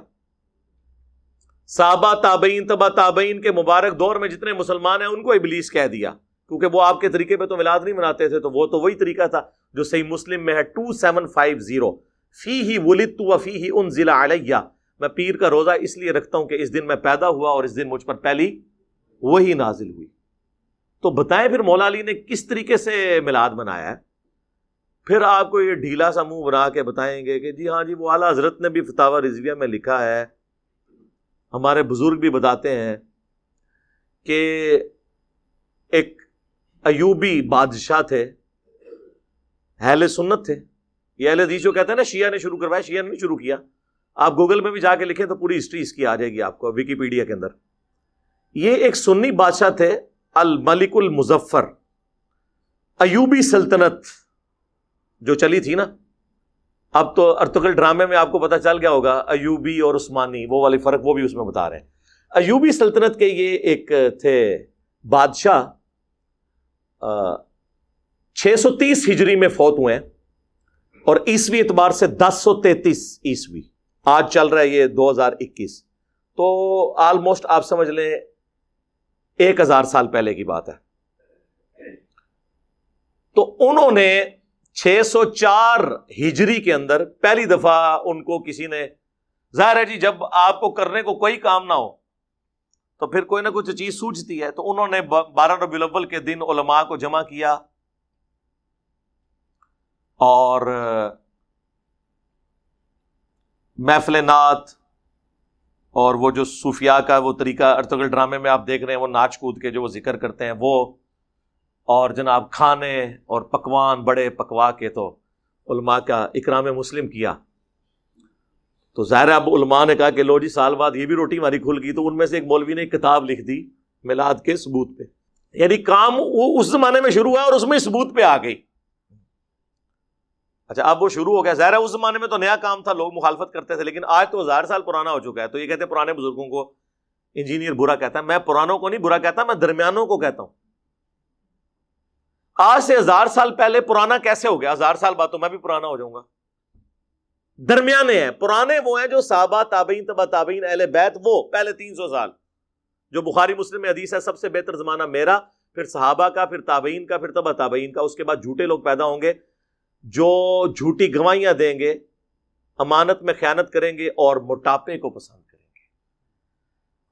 صحابہ تابعین تبع تابعین کے مبارک دور میں جتنے مسلمان ہیں ان کو ابلیس کہہ دیا، کیونکہ وہ آپ کے طریقے پہ تو میلاد نہیں مناتے تھے. تو وہ تو وہی طریقہ تھا جو صحیح مسلم میں ہے 2750، فیہ ولدت وفیہ انزل علیہ، میں پیر کا روزہ اس لیے رکھتا ہوں کہ اس دن میں پیدا ہوا اور اس دن مجھ پر پہلی وہی نازل ہوئی. تو بتائیں پھر مولا علی نے کس طریقے سے میلاد منایا ہے؟ پھر آپ کو یہ ڈھیلا سا منہ بنا کے بتائیں گے کہ جی ہاں جی وہ اعلیٰ حضرت نے بھی فتاوی رضویہ میں لکھا ہے، ہمارے بزرگ بھی بتاتے ہیں کہ ایک ایوبی بادشاہ تھے، اہل سنت تھے. یہ اہل حدیث جو کہتے ہیں نا شیعہ نے شروع کروایا، شیعہ نے نہیں شروع کیا. آپ گوگل میں بھی جا کے لکھیں تو پوری ہسٹری اس کی آ جائے گی آپ کو ویکیپیڈیا کے اندر. یہ ایک سنی بادشاہ تھے، الملک المظفر. ایوبی سلطنت جو چلی تھی نا، اب تو ارطغرل ڈرامے میں آپ کو پتہ چل گیا ہوگا ایوبی اور عثمانی وہ والے فرق وہ بھی اس میں بتا رہے ہیں. ایوبی سلطنت کے یہ ایک تھے بادشاہ، 630 ہجری میں فوت ہوئے ہیں اور عیسوی اعتبار سے 1033 عیسوی. آج چل رہا ہے یہ 2021، تو آلموسٹ آپ سمجھ لیں 1000 سال پہلے کی بات ہے. تو انہوں نے 604 ہجری کے اندر پہلی دفعہ ان کو کسی نے، ظاہر ہے جی جب آپ کو کرنے کو کوئی کام نہ ہو تو پھر کوئی نہ کچھ چیز سوچتی ہے، تو انہوں نے 12 ربیع الاول کے دن علماء کو جمع کیا اور محفل نعت اور وہ جو صوفیاء کا وہ طریقہ ارطغرل ڈرامے میں آپ دیکھ رہے ہیں، وہ ناچ کود کے جو وہ ذکر کرتے ہیں وہ، اور جناب کھانے اور پکوان بڑے پکوا کے تو علماء کا اکرام مسلم کیا. تو ظاہر اب علماء نے کہا کہ لو جی سال بعد یہ بھی روٹی ہماری کھل گئی. تو ان میں سے ایک مولوی نے ایک کتاب لکھ دی میلاد کے ثبوت پہ، یعنی کام وہ اس زمانے میں شروع ہوا اور اس میں ثبوت پہ آ گئی. اچھا اب وہ شروع ہو گیا، ظاہر ہے اس زمانے میں تو نیا کام تھا، لوگ مخالفت کرتے تھے، لیکن آج تو 1000 سال پرانا ہو چکا ہے. تو یہ کہتے ہیں پرانے بزرگوں کو انجینئر برا کہتا ہے. میں پرانوں کو نہیں برا کہتا، میں درمیانوں کو کہتا ہوں. آج سے 1000 سال پہلے پرانا کیسے ہو گیا؟ 1000 سال بعد تو میں بھی پرانا ہو جاؤں گا. درمیانے ہیں. پرانے وہ ہیں جو صحابہ، تابعین، تبع تابعین، اہل بیت، وہ پہلے 300 سال جو بخاری مسلم میں حدیث ہے سب سے بہتر زمانہ میرا، پھر صحابہ کا، پھر تابعین کا، پھر تبع تابعین کا. اس کے بعد جھوٹے لوگ پیدا ہوں گے جو جھوٹی گواہیاں دیں گے، امانت میں خیانت کریں گے اور موٹاپے کو پسند کریں گے.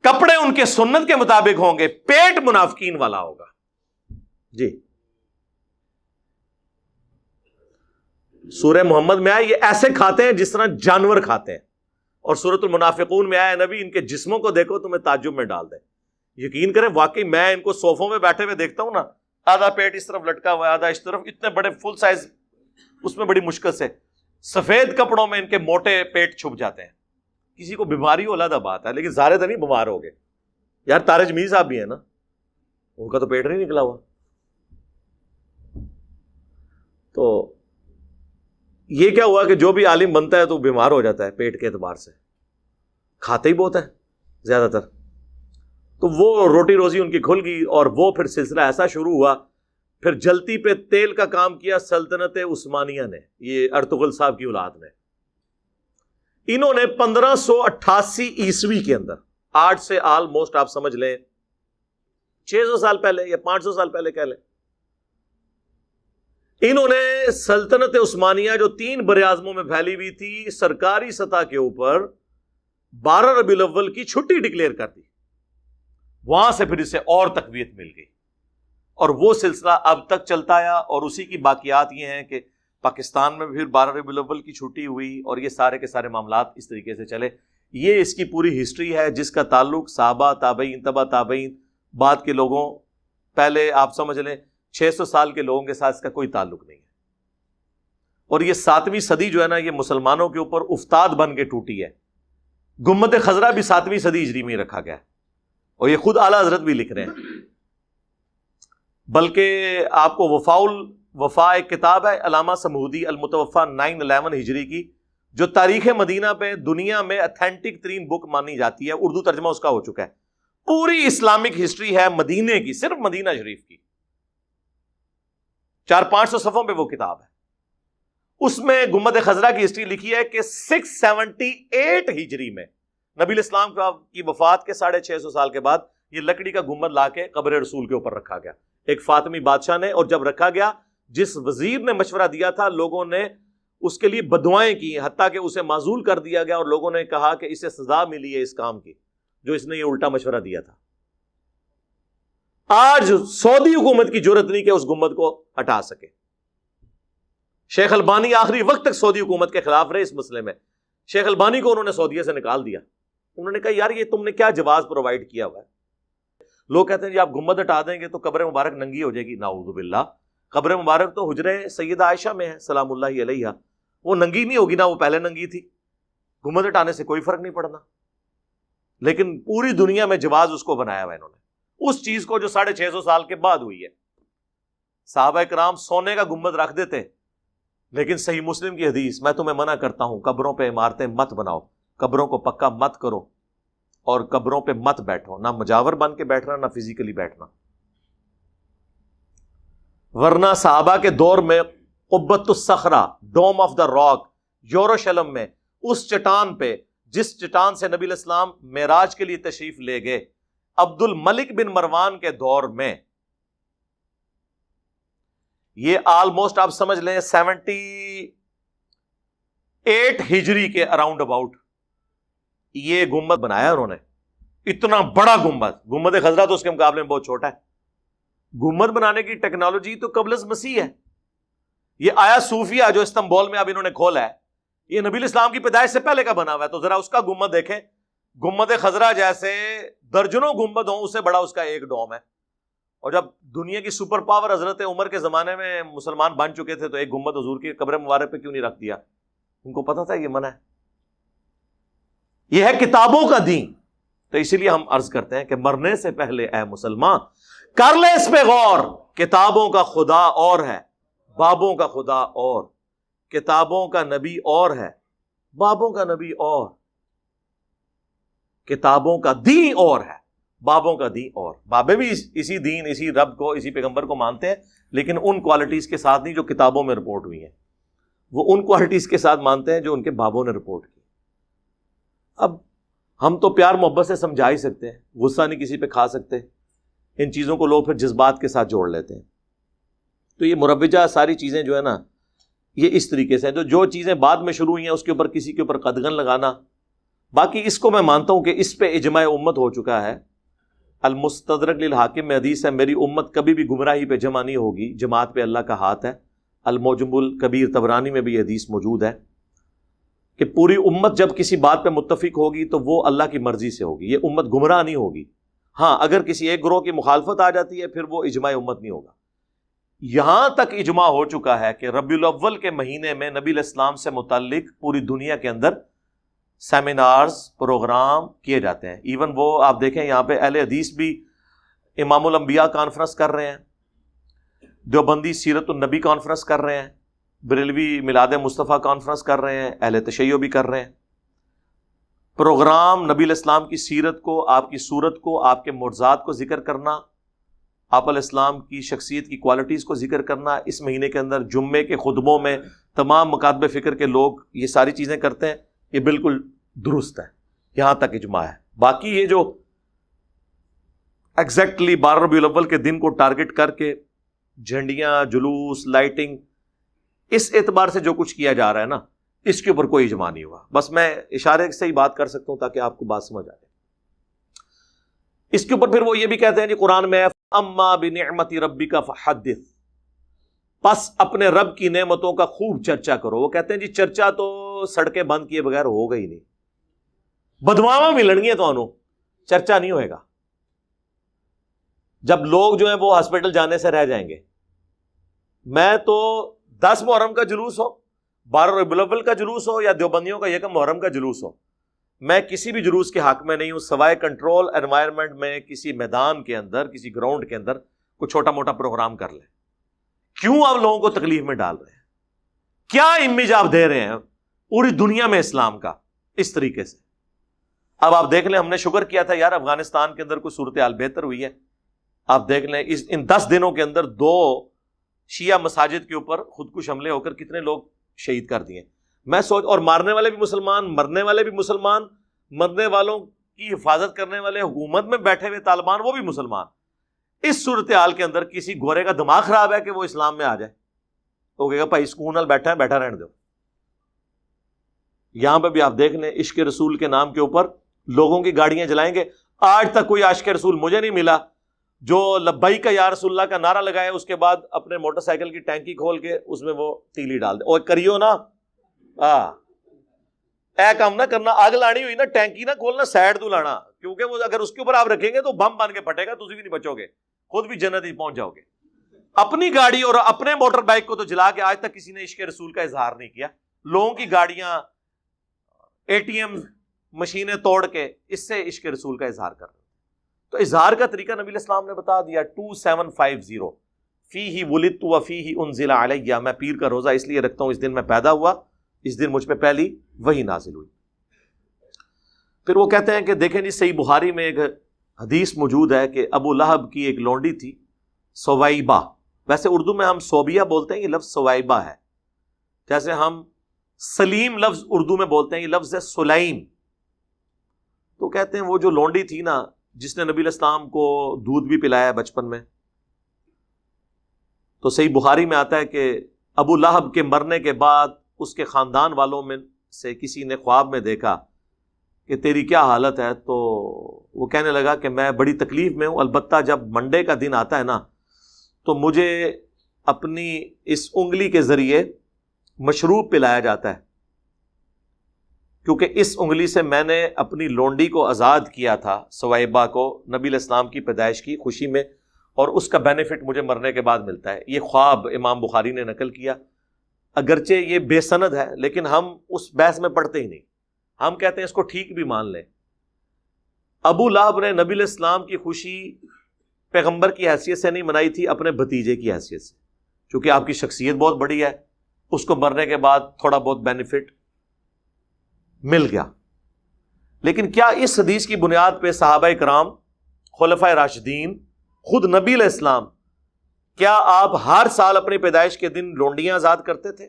کپڑے ان کے سنت کے مطابق ہوں گے، پیٹ منافقین والا ہوگا. جی سورہ محمد میں آئے یہ ایسے کھاتے ہیں جس طرح جانور کھاتے ہیں، اور سورۃ المنافقون میں آیا نبی ان کے جسموں کو دیکھو تمہیں تعجب میں ڈال دے. یقین کریں واقعی میں ان کو صوفوں میں بیٹھے ہوئے دیکھتا ہوں نا، آدھا پیٹ اس طرف لٹکا ہوا ہے، آدھا اس طرف، اتنے بڑے فل سائز، اس میں بڑی مشکل سے سفید کپڑوں میں ان کے موٹے پیٹ چھپ جاتے ہیں. کسی کو بیماری ہو علیحدہ بات ہے، لیکن سارے تو نہیں بیمار ہو گئے. یار تارج میر صاحب بھی ہیں نا، ان کا تو پیٹ نہیں نکلا ہوا. تو یہ کیا ہوا کہ جو بھی عالم بنتا ہے تو بیمار ہو جاتا ہے پیٹ کے اعتبار سے، کھاتے ہی بہت ہے زیادہ تر. تو وہ روٹی روزی ان کی کھل گئی اور وہ پھر سلسلہ ایسا شروع ہوا. پھر جلتی پہ تیل کا کام کیا سلطنت عثمانیہ نے، یہ ارطغرل صاحب کی اولاد نے. انہوں نے 1588 عیسوی کے اندر، آج سے آلموسٹ آپ سمجھ لیں 600 سال پہلے یا 500 سال پہلے کہہ لیں، انہوں نے سلطنت عثمانیہ جو 3 براعظموں میں پھیلی ہوئی تھی، سرکاری سطح کے اوپر 12 ربیع الاول کی چھٹی ڈکلیئر کر دی. وہاں سے پھر اسے اور تقویت مل گئی اور وہ سلسلہ اب تک چلتا آیا. اور اسی کی باقیات یہ ہیں کہ پاکستان میں پھر 12 ربیع الاول کی چھٹی ہوئی اور یہ سارے کے سارے معاملات اس طریقے سے چلے. یہ اس کی پوری ہسٹری ہے جس کا تعلق صحابہ، تابعین، تبع تابعین، بعد کے لوگوں، پہلے آپ سمجھ لیں 600 سال کے لوگوں کے ساتھ اس کا کوئی تعلق نہیں ہے. اور یہ 7ویں صدی جو ہے نا، یہ مسلمانوں کے اوپر افتاد بن کے ٹوٹی ہے. گنبد خضرا بھی 7ویں صدی ہجری میں رکھا گیا اور یہ خود اعلیٰ حضرت بھی لکھ رہے ہیں. بلکہ آپ کو وفا ایک کتاب ہے علامہ سمودی المتوفا 911 ہجری کی، جو تاریخ مدینہ پہ دنیا میں اتھینٹک ترین بک مانی جاتی ہے. اردو ترجمہ اس کا ہو چکا ہے. پوری اسلامک ہسٹری ہے مدینے کی، صرف مدینہ شریف کی. 400-500 صفحوں پہ وہ کتاب ہے. اس میں گنبد خضرا کی ہسٹری لکھی ہے کہ 678 ہجری میں نبی الاسلام کی وفات کے 650 سال کے بعد یہ لکڑی کا گنبد لا کے قبر رسول کے اوپر رکھا گیا ایک فاطمی بادشاہ نے. اور جب رکھا گیا، جس وزیر نے مشورہ دیا تھا، لوگوں نے اس کے لیے بددعائیں کی، حتیٰ کہ اسے معزول کر دیا گیا اور لوگوں نے کہا کہ اسے سزا ملی ہے اس کام کی جو اس نے یہ الٹا مشورہ دیا تھا. آج سعودی حکومت کی جرت نہیں کہ اس گنبد کو ہٹا سکے. شیخ البانی آخری وقت تک سعودی حکومت کے خلاف رہے اس مسئلے میں. شیخ البانی کو انہوں نے سعودیہ سے نکال دیا. انہوں نے کہا یار یہ تم نے کیا جواز پرووائڈ کیا ہوا ہے. لوگ کہتے ہیں جی آپ گنبد ہٹا دیں گے تو قبر مبارک ننگی ہو جائے گی. نعوذ باللہ. قبر مبارک تو حجرے سیدہ عائشہ میں ہے سلام اللہ علیہا, وہ ننگی نہیں ہوگی نا, وہ پہلے ننگی تھی. گنبد ہٹانے سے کوئی فرق نہیں پڑنا. لیکن پوری دنیا میں جواز اس کو بنایا ہوا انہوں نے, اس چیز کو جو 650 سال کے بعد ہوئی ہے. صحابہ کرام سونے کا گنبد رکھ دیتے, لیکن صحیح مسلم کی حدیث, میں تمہیں منع کرتا ہوں قبروں پہ عمارتیں مت بناؤ, قبروں کو پکا مت کرو, اور قبروں پہ مت بیٹھو, نہ مجاور بن کے بیٹھنا نہ فزیکلی بیٹھنا. ورنہ صحابہ کے دور میں قبۃ الصخرہ, ڈوم آف دا راک, یروشلم میں اس چٹان پہ جس چٹان سے نبی الاسلام معراج کے لیے تشریف لے گئے, عبد الملک بن مروان کے دور میں, یہ آلموسٹ آپ سمجھ لیں 78 ہجری کے اراؤنڈ اباؤٹ یہ گنبد بنایا انہوں نے. اتنا بڑا گنبد, گنبد خضرا تو اس کے مقابلے میں بہت چھوٹا ہے. گنبد بنانے کی ٹیکنالوجی تو قبل از مسیح ہے. یہ آیا صوفیہ جو استنبول میں اب انہوں نے کھولا ہے, یہ نبی الاسلام کی پیدائش سے پہلے کا بنا ہوا ہے. تو ذرا اس کا گنبد دیکھیں, گنبد خضرا جیسے درجنوں گنبد ہوں, اس سے بڑا اس کا ایک ڈوم ہے. اور جب دنیا کی سپر پاور حضرت عمر کے زمانے میں مسلمان بن چکے تھے تو ایک گنبد حضور کی قبر مبارک پہ کیوں نہیں رکھ دیا؟ ان کو پتا تھا یہ منع ہے. یہ ہے کتابوں کا دین. تو اسی لیے ہم عرض کرتے ہیں کہ مرنے سے پہلے اے مسلمان کر لے اس پہ غور. کتابوں کا خدا اور ہے, بابوں کا خدا اور. کتابوں کا نبی اور ہے, بابوں کا نبی اور. کتابوں کا دین اور ہے, بابوں کا دین اور. بابے بھی اسی دین, اسی رب کو, اسی پیغمبر کو مانتے ہیں, لیکن ان کوالٹیز کے ساتھ نہیں جو کتابوں میں رپورٹ ہوئی ہیں. وہ ان کوالٹیز کے ساتھ مانتے ہیں جو ان کے بابوں نے رپورٹ کی. اب ہم تو پیار محبت سے سمجھا ہی سکتے ہیں, غصہ نہیں کسی پہ کھا سکتے. ان چیزوں کو لوگ پھر جذبات کے ساتھ جوڑ لیتے ہیں. تو یہ مروجہ ساری چیزیں جو ہے نا, یہ اس طریقے سے ہیں. جو چیزیں بعد میں شروع ہوئی ہیں اس کے اوپر کسی کے اوپر قدغن لگانا. باقی اس کو میں مانتا ہوں کہ اس پہ اجماع امت ہو چکا ہے. المستدرک للحاکم میں حدیث ہے, میری امت کبھی بھی گمراہی پہ جمع نہیں ہوگی, جماعت پہ اللہ کا ہاتھ ہے. المعجم الکبیر طبرانی میں بھی یہ حدیث موجود ہے کہ پوری امت جب کسی بات پہ متفق ہوگی تو وہ اللہ کی مرضی سے ہوگی. یہ امت گمراہ نہیں ہوگی. ہاں اگر کسی ایک گروہ کی مخالفت آ جاتی ہے پھر وہ اجماع امت نہیں ہوگا. یہاں تک اجماع ہو چکا ہے کہ ربیع الاول کے مہینے میں نبی الاسلام سے متعلق پوری دنیا کے اندر سیمینارز, پروگرام کیے جاتے ہیں. ایون وہ آپ دیکھیں یہاں پہ اہل حدیث بھی امام الانبیاء کانفرنس کر رہے ہیں, دیوبندی سیرت النبی کانفرنس کر رہے ہیں, بریلوی میلاد مصطفیٰ کانفرنس کر رہے ہیں, اہل تشیع بھی کر رہے ہیں. پروگرام نبی الاسلام کی سیرت کو, آپ کی صورت کو, آپ کے معجزات کو ذکر کرنا, آپ علیہ السلام کی شخصیت کی کوالٹیز کو ذکر کرنا. اس مہینے کے اندر جمعے کے خطبوں میں تمام مکاتب فکر کے لوگ یہ ساری چیزیں کرتے ہیں. یہ بالکل درست ہے, یہاں تک اجماع ہے. باقی یہ جو ایگزیکٹلی 12 ربیع الاول کے دن کو ٹارگٹ کر کے جھنڈیاں, جلوس, لائٹنگ, اس اعتبار سے جو کچھ کیا جا رہا ہے نا, اس کے اوپر کوئی اجماع نہیں ہوا. بس میں اشارے سے ہی بات کر سکتا ہوں تاکہ آپ کو بات سمجھ آ جائے. اس کے اوپر پھر وہ یہ بھی کہتے ہیں جی قرآن میں اما بنعمت ربک فحدث, پس اپنے رب کی نعمتوں کا خوب چرچا کرو. وہ کہتے ہیں جی چرچا تو سڑکیں بند کیے بغیر ہوگا ہی نہیں, بدواواں ملن گے تو چرچا نہیں ہوئے گا. جب لوگ جو ہیں وہ ہاسپٹل جانے سے رہ جائیں گے. میں تو 10 محرم کا جلوس ہو, 12 ربیع الاول کا جلوس ہو, یا دیوبندیوں کا 1 محرم کا جلوس ہو, میں کسی بھی جلوس کے حق میں نہیں ہوں سوائے کنٹرول انوائرمنٹ میں کسی میدان کے اندر, کسی گراؤنڈ کے اندر کوئی چھوٹا موٹا پروگرام کر لیں. کیوں آپ لوگوں کو تکلیف میں ڈال رہے ہیں؟ کیا امیج آپ دے رہے ہیں پوری دنیا میں اسلام کا اس طریقے سے؟ اب آپ دیکھ لیں, ہم نے شکر کیا تھا یار افغانستان کے اندر کوئی صورتحال بہتر ہوئی ہے. آپ دیکھ لیں ان 10 دنوں کے اندر 2 شیعہ مساجد کے اوپر خودکش حملے ہو کر کتنے لوگ شہید کر دیے. میں سوچ, اور مارنے والے بھی مسلمان, مرنے والے بھی مسلمان, مرنے والوں کی حفاظت کرنے والے حکومت میں بیٹھے ہوئے طالبان وہ بھی مسلمان. اس صورتحال کے اندر کسی گورے کا دماغ خراب ہے کہ وہ اسلام میں آ جائے, تو کہے گا بھائی سکون نال بیٹھا ہے, بیٹھا رہنے دو. یہاں پہ بھی آپ دیکھ لیں عشق رسول کے نام کے اوپر لوگوں کی گاڑیاں جلائیں گے. آج تک کوئی عاشق رسول مجھے نہیں ملا جو لبیک یا رسول اللہ کا نعرہ لگائے اس کے بعد اپنے موٹر سائیکل کی ٹینکی کھول کے اس میں وہ تیلی ڈال دے. اور کریو نا اے کام نہ کرنا, آگ لانی ہوئی نا ٹینکی نہ کھولنا, سائڈ تو لانا, کیونکہ وہ اگر اس کے اوپر آپ رکھیں گے تو بم بن کے پھٹے گا, تجھے بھی نہیں بچو گے, خود بھی جنت ہی پہنچ جاؤ گے. اپنی گاڑی اور اپنے موٹر بائک کو تو جلا کے آج تک کسی نے عشق رسول کا اظہار نہیں کیا. لوگوں کی گاڑیاں, اے ٹی ایم مشینیں توڑ کے اس سے عشق رسول کا اظہار کر رہے ہیں. تو اظہار کا طریقہ نبی علیہ السلام نے بتا دیا. 2750 فیہ ولدت وفیہ انزل علیہ, میں پیر کا روزہ اس لیے رکھتا ہوں, اس دن میں پیدا ہوا, اس دن مجھ پہ پہلی وحی نازل ہوئی. پھر وہ کہتے ہیں کہ دیکھیں جی صحیح بخاری میں ایک حدیث موجود ہے کہ ابو لہب کی ایک لونڈی تھی سویبہ. ویسے اردو میں ہم صوبیہ بولتے ہیں, یہ لفظ سویبہ ہے. جیسے ہم سلیم لفظ اردو میں بولتے ہیں, یہ لفظ ہے سلیم. تو کہتے ہیں وہ جو لونڈی تھی نا, جس نے نبی علیہ السلام کو دودھ بھی پلایا بچپن میں, تو صحیح بخاری میں آتا ہے کہ ابو لہب کے مرنے کے بعد اس کے خاندان والوں میں سے کسی نے خواب میں دیکھا کہ تیری کیا حالت ہے. تو وہ کہنے لگا کہ میں بڑی تکلیف میں ہوں, البتہ جب منڈے کا دن آتا ہے نا تو مجھے اپنی اس انگلی کے ذریعے مشروب پلایا جاتا ہے, کیونکہ اس انگلی سے میں نے اپنی لونڈی کو آزاد کیا تھا سویبہ کو نبی علیہ السلام کی پیدائش کی خوشی میں, اور اس کا بینیفٹ مجھے مرنے کے بعد ملتا ہے. یہ خواب امام بخاری نے نقل کیا. اگرچہ یہ بے سند ہے لیکن ہم اس بحث میں پڑھتے ہی نہیں, ہم کہتے ہیں اس کو ٹھیک بھی مان لیں. ابو لہب نے نبی علیہ السلام کی خوشی پیغمبر کی حیثیت سے نہیں منائی تھی, اپنے بھتیجے کی حیثیت سے, چونکہ آپ کی شخصیت بہت بڑی ہے, اس کو مرنے کے بعد تھوڑا بہت بینیفٹ مل گیا. لیکن کیا اس حدیث کی بنیاد پہ صحابہ کرام, خلفائے راشدین, خود نبی علیہ السلام, کیا آپ ہر سال اپنی پیدائش کے دن لونڈیاں آزاد کرتے تھے,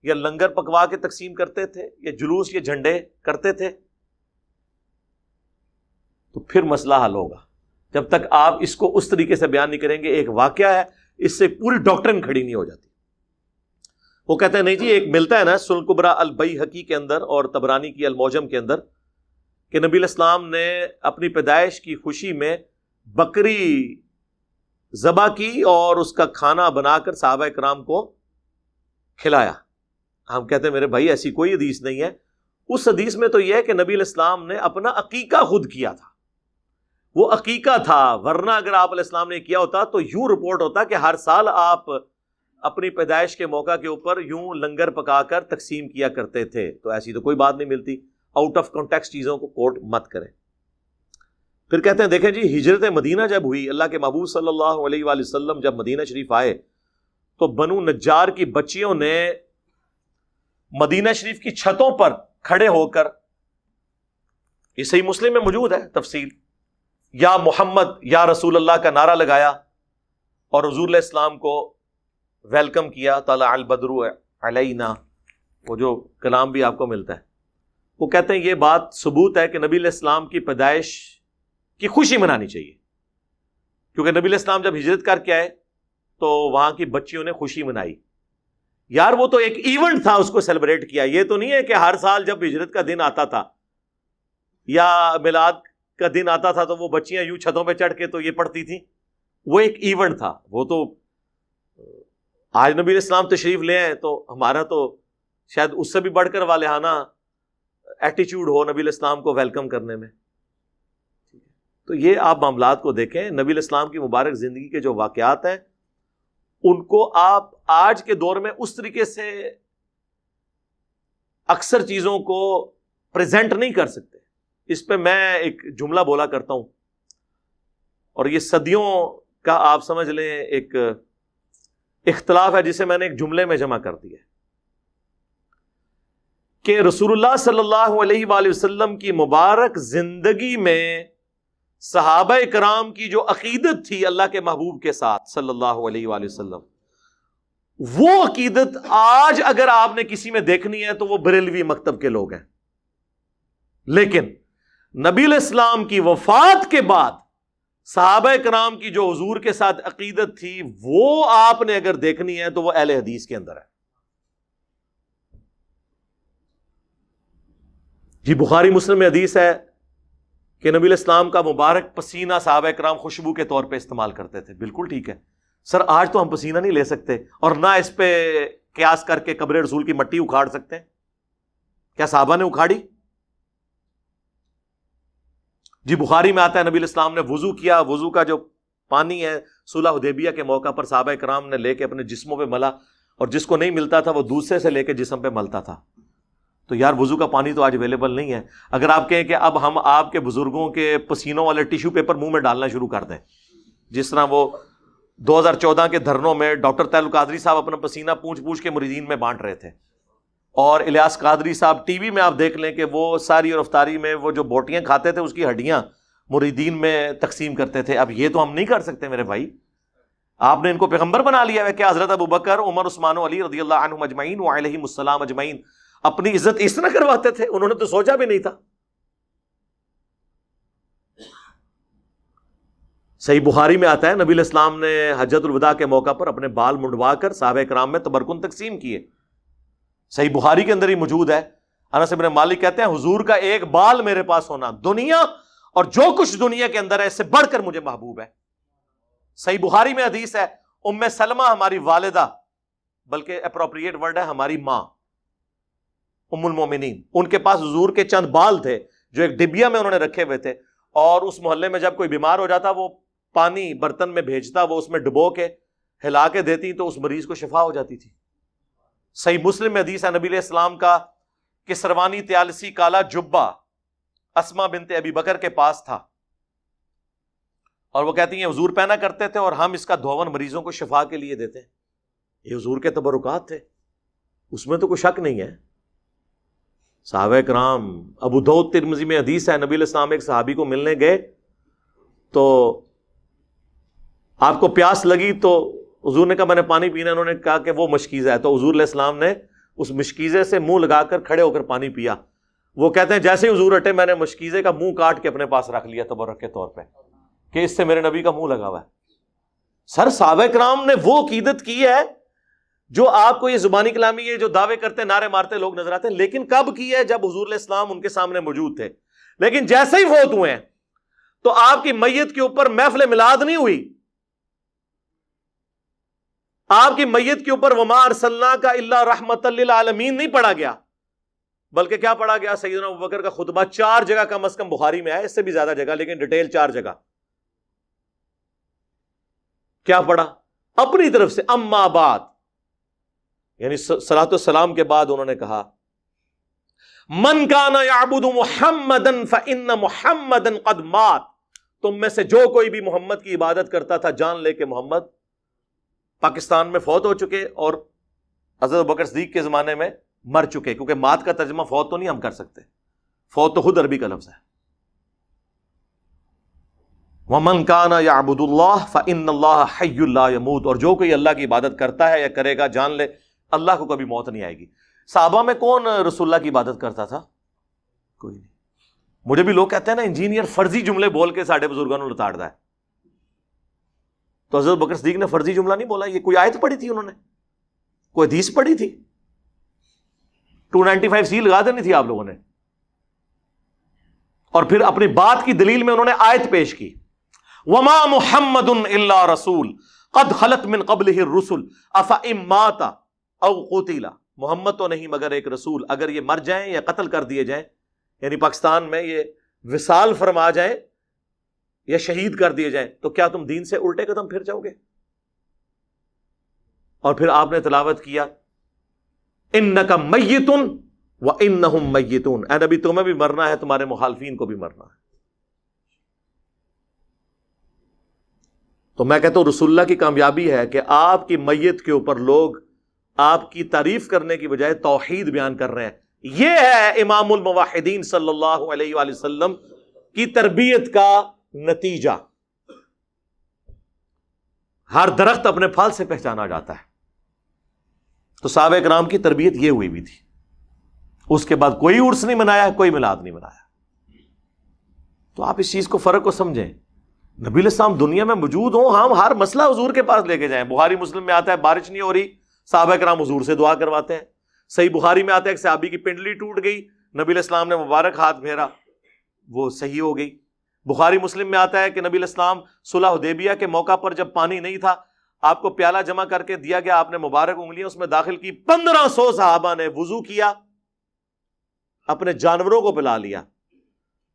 یا لنگر پکوا کے تقسیم کرتے تھے, یا جلوس یا جھنڈے کرتے تھے؟ تو پھر مسئلہ حل ہوگا. جب تک آپ اس کو اس طریقے سے بیان نہیں کریں گے, ایک واقعہ ہے, اس سے پوری ڈاکٹرن کھڑی نہیں ہو جاتی. وہ کہتے ہیں نہیں جی, ایک ملتا ہے نا سنن کبریٰ البیہقی کے اندر اور طبرانی کی المعجم کے اندر, کہ نبی علیہ السلام نے اپنی پیدائش کی خوشی میں بکری ذبح کی اور اس کا کھانا بنا کر صحابہ کرام کو کھلایا. ہم کہتے ہیں میرے بھائی ایسی کوئی حدیث نہیں ہے. اس حدیث میں تو یہ ہے کہ نبی علیہ السلام نے اپنا عقیقہ خود کیا تھا, وہ عقیقہ تھا, ورنہ اگر آپ علیہ السلام نے کیا ہوتا تو یوں رپورٹ ہوتا کہ ہر سال آپ اپنی پیدائش کے موقع کے اوپر یوں لنگر پکا کر تقسیم کیا کرتے تھے. تو ایسی تو کوئی بات نہیں ملتی. آؤٹ آف کانٹیکسٹ چیزوں کو کوٹ مت کریں. پھر کہتے ہیں دیکھیں جی, ہجرت مدینہ جب ہوئی, اللہ کے محبوب صلی اللہ علیہ وآلہ وسلم جب مدینہ شریف آئے تو بنو نجار کی بچیوں نے مدینہ شریف کی چھتوں پر کھڑے ہو کر, یہ صحیح مسلم میں موجود ہے تفصیل, یا محمد یا رسول اللہ کا نعرہ لگایا اور حضور علیہ السلام کو ویلکم کیا. طلع البدر علینا, وہ جو کلام بھی آپ کو ملتا ہے. وہ کہتے ہیں یہ بات ثبوت ہے کہ نبی علیہ السلام کی پیدائش کی خوشی منانی چاہیے, کیونکہ نبی علیہ السلام جب ہجرت کر کے آئے تو وہاں کی بچیوں نے خوشی منائی. یار وہ تو ایک ایونٹ تھا, اس کو سیلیبریٹ کیا. یہ تو نہیں ہے کہ ہر سال جب ہجرت کا دن آتا تھا یا میلاد کا دن آتا تھا تو وہ بچیاں یوں چھتوں پہ چڑھ کے تو یہ پڑھتی تھیں. وہ ایک ایونٹ تھا. وہ تو آج نبی علیہ السلام تشریف لے آئے تو ہمارا تو شاید اس سے بھی بڑھ کر والہانہ ایٹیچیوڈ ہو نبی علیہ السلام کو ویلکم کرنے میں. تو یہ آپ معاملات کو دیکھیں. نبی علیہ السلام کی مبارک زندگی کے جو واقعات ہیں ان کو آپ آج کے دور میں اس طریقے سے اکثر چیزوں کو پریزنٹ نہیں کر سکتے. اس پہ میں ایک جملہ بولا کرتا ہوں, اور یہ صدیوں کا آپ سمجھ لیں ایک اختلاف ہے جسے میں نے ایک جملے میں جمع کر دیا, کہ رسول اللہ صلی اللہ علیہ وآلہ وسلم کی مبارک زندگی میں صحابہ کرام کی جو عقیدت تھی اللہ کے محبوب کے ساتھ صلی اللہ علیہ وآلہ وسلم, وہ عقیدت آج اگر آپ نے کسی میں دیکھنی ہے تو وہ بریلوی مکتب کے لوگ ہیں. لیکن نبی علیہ السلام کی وفات کے بعد صحابہ کرام کی جو حضور کے ساتھ عقیدت تھی وہ آپ نے اگر دیکھنی ہے تو وہ اہل حدیث کے اندر ہے. جی بخاری مسلم میں حدیث ہے کہ نبی علیہ السلام کا مبارک پسینہ صحابہ کرام خوشبو کے طور پہ استعمال کرتے تھے. بالکل ٹھیک ہے سر، آج تو ہم پسینہ نہیں لے سکتے اور نہ اس پہ قیاس کر کے قبر رسول کی مٹی اکھاڑ سکتے ہیں. کیا صحابہ نے اکھاڑی؟ جی بخاری میں آتا ہے نبی علیہ السلام نے وضو کیا، وضو کا جو پانی ہے صلح حدیبیہ کے موقع پر صحابہ کرام نے لے کے اپنے جسموں پہ ملا، اور جس کو نہیں ملتا تھا وہ دوسرے سے لے کے جسم پہ ملتا تھا. تو یار وضو کا پانی تو آج اویلیبل نہیں ہے. اگر آپ کہیں کہ اب ہم آپ کے بزرگوں کے پسینوں والے ٹیشو پیپر منہ میں ڈالنا شروع کر دیں، جس طرح وہ 2014 کے دھرنوں میں ڈاکٹر طاہر القادری صاحب اپنا پسینہ پوچھ پوچھ کے مریدین میں بانٹ رہے تھے، اور الیاس قادری صاحب ٹی وی میں آپ دیکھ لیں کہ وہ ساری اور افطاری میں وہ جو بوٹیاں کھاتے تھے اس کی ہڈیاں مریدین میں تقسیم کرتے تھے. اب یہ تو ہم نہیں کر سکتے میرے بھائی. آپ نے ان کو پیغمبر بنا لیا ہے کہ حضرت ابوبکر، عمر، عثمان و علی رضی اللہ عنہم اجمعین وعلیہم السلام اجمعین اپنی عزت اس طرح کرواتے تھے؟ انہوں نے تو سوچا بھی نہیں تھا. صحیح بخاری میں آتا ہے نبی علیہ السلام نے حجۃ الوداع کے موقع پر اپنے بال منڈوا کر صحابہ کرام میں تبرکن تقسیم کیے. صحیح بخاری کے اندر ہی موجود ہے. انس بن مالک کہتے ہیں حضور کا ایک بال میرے پاس ہونا دنیا اور جو کچھ دنیا کے اندر ہے اس سے بڑھ کر مجھے محبوب ہے. صحیح بخاری میں حدیث ہے ام سلمہ ہماری والدہ، بلکہ اپروپریٹ ورڈ ہے ہماری ماں ام المومنین، ان کے پاس حضور کے چند بال تھے جو ایک ڈبیا میں انہوں نے رکھے ہوئے تھے، اور اس محلے میں جب کوئی بیمار ہو جاتا وہ پانی برتن میں بھیجتا، وہ اس میں ڈبو کے ہلا کے دیتی تو اس مریض کو شفا ہو جاتی تھی. صحیح مسلم میں حدیث ہے نبی علیہ السلام کا کہ سروانی تیالسی کالا جبہ اسما بنت ابی بکر کے پاس تھا، اور وہ کہتی ہیں حضور پہنا کرتے تھے اور ہم اس کا دھون مریضوں کو شفا کے لیے دیتے ہیں. یہ حضور کے تبرکات تھے، اس میں تو کوئی شک نہیں ہے. صحابہ کرام، ابو داؤد ترمذی میں حدیث ہے نبی علیہ السلام ایک صحابی کو ملنے گئے تو آپ کو پیاس لگی تو حضور نے کہا میں نے پانی پینا. انہوں نے کہا کہ وہ مشکیزہ ہے، تو حضور علیہ السلام نے اس مشکیزے سے منہ لگا کر کھڑے ہو کر پانی پیا. وہ کہتے ہیں جیسے ہی حضور ہٹے میں نے مشکیزے کا منہ کاٹ کے اپنے پاس رکھ لیا تبرک کے طور پہ کہ اس سے میرے نبی کا منہ لگا ہوا ہے. سر صحابہ کرام نے وہ عقیدت کی ہے جو آپ کو یہ زبانی کلامی یہ جو دعوے کرتے نعرے مارتے لوگ نظر آتے ہیں، لیکن کب کی ہے؟ جب حضور علیہ السلام ان کے سامنے موجود تھے. لیکن جیسے ہی فوت ہوئے ہیں تو آپ کی میت کے اوپر محفل میلاد نہیں ہوئی، آپ کی میت کے اوپر وما ارسلناک الا رحمۃ للعالمین نہیں پڑھا گیا، بلکہ کیا پڑھا گیا؟ سیدنا ابوبکر کا خطبہ 4 جگہ کم از کم بخاری میں ہے، اس سے بھی زیادہ جگہ لیکن ڈیٹیل 4 جگہ. کیا پڑھا؟ اپنی طرف سے اما بعد، یعنی صلاۃ والسلام کے بعد انہوں نے کہا من کان یعبد محمدا فان محمدا قد مات، تم میں سے جو کوئی بھی محمد کی عبادت کرتا تھا جان لے کہ محمد پاکستان میں فوت ہو چکے، اور حضرت ابوبکر صدیق کے زمانے میں مر چکے، کیونکہ مات کا ترجمہ فوت تو نہیں ہم کر سکتے، فوت تو خود عربی کا لفظ ہے. وَمَنْ كَانَ يَعْبُدُ اللَّهَ فَإِنَّ اللَّهَ حَيٌّ لَا يَمُوتُ، اور جو کوئی اللہ کی عبادت کرتا ہے یا کرے گا جان لے اللہ کو کبھی موت نہیں آئے گی. صحابہ میں کون رسول اللہ کی عبادت کرتا تھا؟ کوئی نہیں. مجھے بھی لوگ کہتے ہیں نا انجینئر فرضی جملے بول کے ساڑھے بزرگوں نے لتاڑ دا ہے، تو حضرت بکر صدیق نے فرضی جملہ نہیں بولا. یہ کوئی آیت پڑھی تھی انہوں نے، کوئی حدیث پڑھی تھی؟ 295 سی لگا دینی تھی آپ لوگوں نے. اور پھر اپنی بات کی دلیل میں انہوں نے آیت پیش کی وما محمد الا رسول قد خلت من قبلہ الرسل افئن مات او قتل، محمد تو نہیں مگر ایک رسول، اگر یہ مر جائیں یا قتل کر دیے جائیں، یعنی پاکستان میں یہ وصال فرما جائیں یا شہید کر دیے جائیں، تو کیا تم دین سے الٹے قدم پھر جاؤ گے؟ اور پھر آپ نے تلاوت کیا انک میت وانہم میتون، اے نبی تمہیں بھی مرنا ہے، تمہارے مخالفین کو بھی مرنا ہے. تو میں کہتا ہوں رسول اللہ کی کامیابی ہے کہ آپ کی میت کے اوپر لوگ آپ کی تعریف کرنے کی بجائے توحید بیان کر رہے ہیں. یہ ہے امام الموحدین صلی اللہ علیہ وآلہ وسلم کی تربیت کا نتیجہ. ہر درخت اپنے پھل سے پہچانا جاتا ہے. تو صحابہ کرام کی تربیت یہ ہوئی بھی تھی. اس کے بعد کوئی عرس نہیں منایا، کوئی میلاد نہیں منایا. تو آپ اس چیز کو فرق کو سمجھیں. نبی علیہ السلام دنیا میں موجود ہوں، ہم ہر مسئلہ حضور کے پاس لے کے جائیں. بخاری مسلم میں آتا ہے بارش نہیں ہو رہی، صحابہ کرام حضور سے دعا کرواتے ہیں. صحیح بخاری میں آتا ہے ایک صحابی کی پنڈلی ٹوٹ گئی، نبی علیہ السلام نے مبارک ہاتھ پھیرا، وہ صحیح ہو گئی. بخاری مسلم میں آتا ہے کہ نبی علیہ السلام صلح حدیبیہ کے موقع پر جب پانی نہیں تھا، آپ کو پیالہ جمع کر کے دیا گیا، آپ نے مبارک انگلیاں اس میں داخل کی، 1500 صحابہ نے وضو کیا، اپنے جانوروں کو پلا لیا،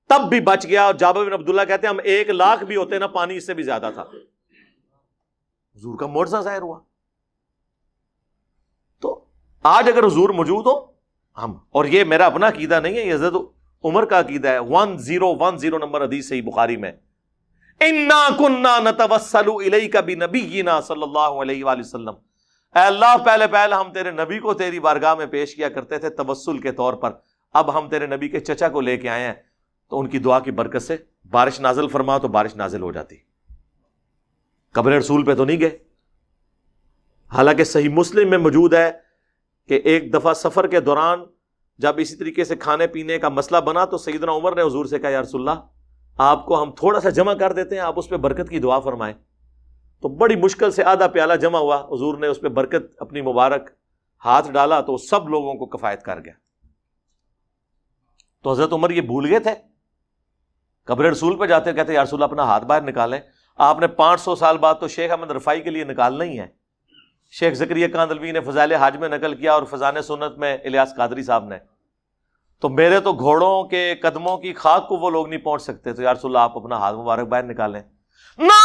تب بھی بچ گیا. اور جابر بن عبداللہ کہتے ہیں ہم 1,00,000 بھی ہوتے نا، پانی اس سے بھی زیادہ تھا. حضور کا معجزہ ظاہر ہوا. تو آج اگر حضور موجود ہو ہم، اور یہ میرا اپنا عقیدہ نہیں ہے، یہ حضرت عمر کا عقیدہ ہے، 1010 نمبر حدیث صحیح بخاری میں، انا کننا نتوسل الیک بنبینا صلی اللہ علیہ وآلہ وسلم، اے اللہ پہلے ہم تیرے نبی کو تیری بارگاہ میں پیش کیا کرتے تھے توسل کے طور پر، اب ہم تیرے نبی کے چچا کو لے کے آئے ہیں، تو ان کی دعا کی برکت سے بارش نازل فرما، تو بارش نازل ہو جاتی. قبر رسول پہ تو نہیں گئے. حالانکہ صحیح مسلم میں موجود ہے کہ ایک دفعہ سفر کے دوران جب اسی طریقے سے کھانے پینے کا مسئلہ بنا تو سیدنا عمر نے حضور سے کہا یا رسول اللہ آپ کو ہم تھوڑا سا جمع کر دیتے ہیں، آپ اس پہ برکت کی دعا فرمائیں. تو بڑی مشکل سے آدھا پیالہ جمع ہوا، حضور نے اس پہ برکت اپنی مبارک ہاتھ ڈالا تو سب لوگوں کو کفایت کر گیا. تو حضرت عمر یہ بھول گئے تھے، قبر رسول پہ جاتے کہتے یا رسول اللہ اپنا ہاتھ باہر نکالیں. آپ نے 500 سال بعد تو شیخ احمد رفاعی کے لیے نکالنا ہی ہے. شیخ زکریا کاندلوی نے فضائل حاج میں نقل کیا اور فضائل سنت میں الیاس قادری صاحب نے. تو میرے تو گھوڑوں کے قدموں کی خاک کو وہ لوگ نہیں پہنچ سکتے، تو یا رسول اللہ آپ اپنا ہاتھ مبارک باہر نکالیں. نہ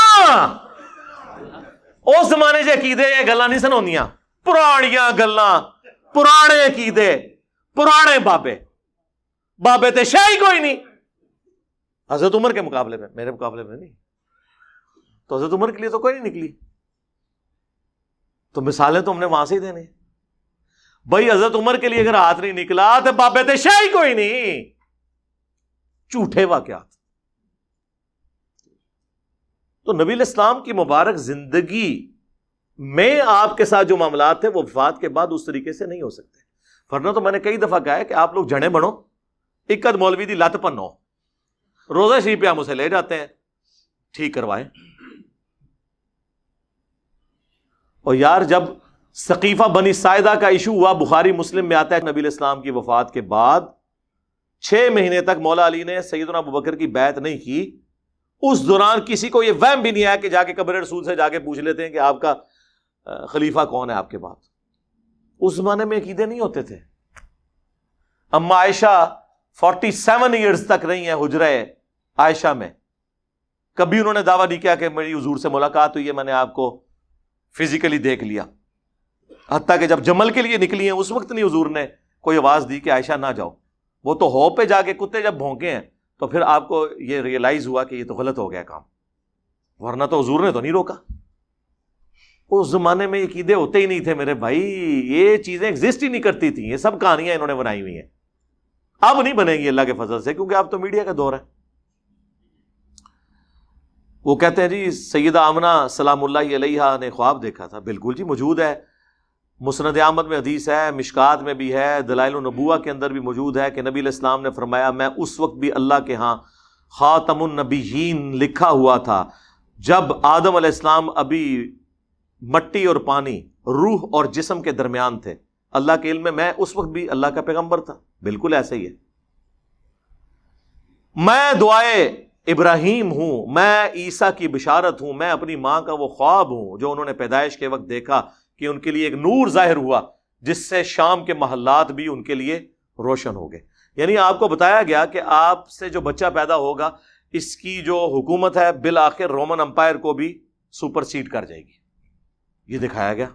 اس زمانے سے عقیدے یہ گلاں نہیں سن ہوندیاں، پرانیاں گلاں، پرانے عقیدے، پرانے بابے تے شاہی کوئی نہیں. حضرت عمر کے مقابلے میں، میرے مقابلے میں نہیں. تو حضرت عمر کے لیے تو کوئی نہیں نکلی. تو مثالیں تو ہم نے وہاں سے ہی دینے. بھائی حضرت عمر کے لیے اگر ہاتھ نہیں نکلا تو بابے تے شاہی کوئی نہیں. جھوٹے واقعات. تو نبی علیہ السلام کی مبارک زندگی میں آپ کے ساتھ جو معاملات تھے وہ وفات کے بعد اس طریقے سے نہیں ہو سکتے. ورنہ تو میں نے کئی دفعہ کہا ہے کہ آپ لوگ جڑے بنو، اکد مولوی دی لت پنو، روزہ شریف پہ ہم اسے لے جاتے ہیں، ٹھیک کروائیں. اور یار جب سقیفہ بنی ساعدہ کا ایشو ہوا، بخاری مسلم میں آتا ہے نبی علیہ السلام کی وفات کے بعد 6 مہینے تک مولا علی نے سیدنا ابوبکر کی بیعت نہیں کی. اس دوران کسی کو یہ وہم بھی نہیں آیا کہ جا کے قبر رسول سے جا کے پوچھ لیتے ہیں کہ آپ کا خلیفہ کون ہے آپ کے بعد. اس زمانے میں عقیدے نہیں ہوتے تھے. اما عائشہ 47 ایئرز تک رہی ہیں حجرہ عائشہ میں، کبھی انہوں نے دعویٰ نہیں کیا کہ میری حضور سے ملاقات ہوئی ہے، میں نے آپ کو فزیکلی دیکھ لیا. حتیٰ کہ جب جمل کے لیے نکلی ہیں اس وقت نہیں حضور نے کوئی آواز دی کہ عائشہ نہ جاؤ. وہ تو ہو پہ جا کے کتے جب بھونکے ہیں تو پھر آپ کو یہ ریئلائز ہوا کہ یہ تو غلط ہو گیا کام، ورنہ تو حضور نے تو نہیں روکا. اس زمانے میں یہ عقیدے ہوتے ہی نہیں تھے میرے بھائی، یہ چیزیں ایگزسٹ ہی نہیں کرتی تھیں. یہ سب کہانیاں انہوں نے بنائی ہوئی ہیں. اب نہیں بنے گی اللہ کے فضل سے، کیونکہ اب تو میڈیا کا دور ہے. وہ کہتے ہیں جی سیدہ آمنہ سلام اللہ علیہا نے خواب دیکھا تھا. بالکل جی موجود ہے، مسند احمد میں حدیث ہے، مشکات میں بھی ہے، دلائل النبوہ کے اندر بھی موجود ہے کہ نبی علیہ السلام نے فرمایا میں اس وقت بھی اللہ کے ہاں خاتم النبیین لکھا ہوا تھا جب آدم علیہ السلام ابھی مٹی اور پانی، روح اور جسم کے درمیان تھے. اللہ کے علم میں اس وقت بھی اللہ کا پیغمبر تھا. بالکل ایسا ہی ہے. میں دعائے ابراہیم ہوں، میں عیسیٰ کی بشارت ہوں، میں اپنی ماں کا وہ خواب ہوں جو انہوں نے پیدائش کے وقت دیکھا کہ ان کے لیے ایک نور ظاہر ہوا جس سے شام کے محلات بھی ان کے لیے روشن ہو گئے. یعنی آپ کو بتایا گیا کہ آپ سے جو بچہ پیدا ہوگا اس کی جو حکومت ہے بالآخر رومن امپائر کو بھی سپر سیڈ کر جائے گی. یہ دکھایا گیا.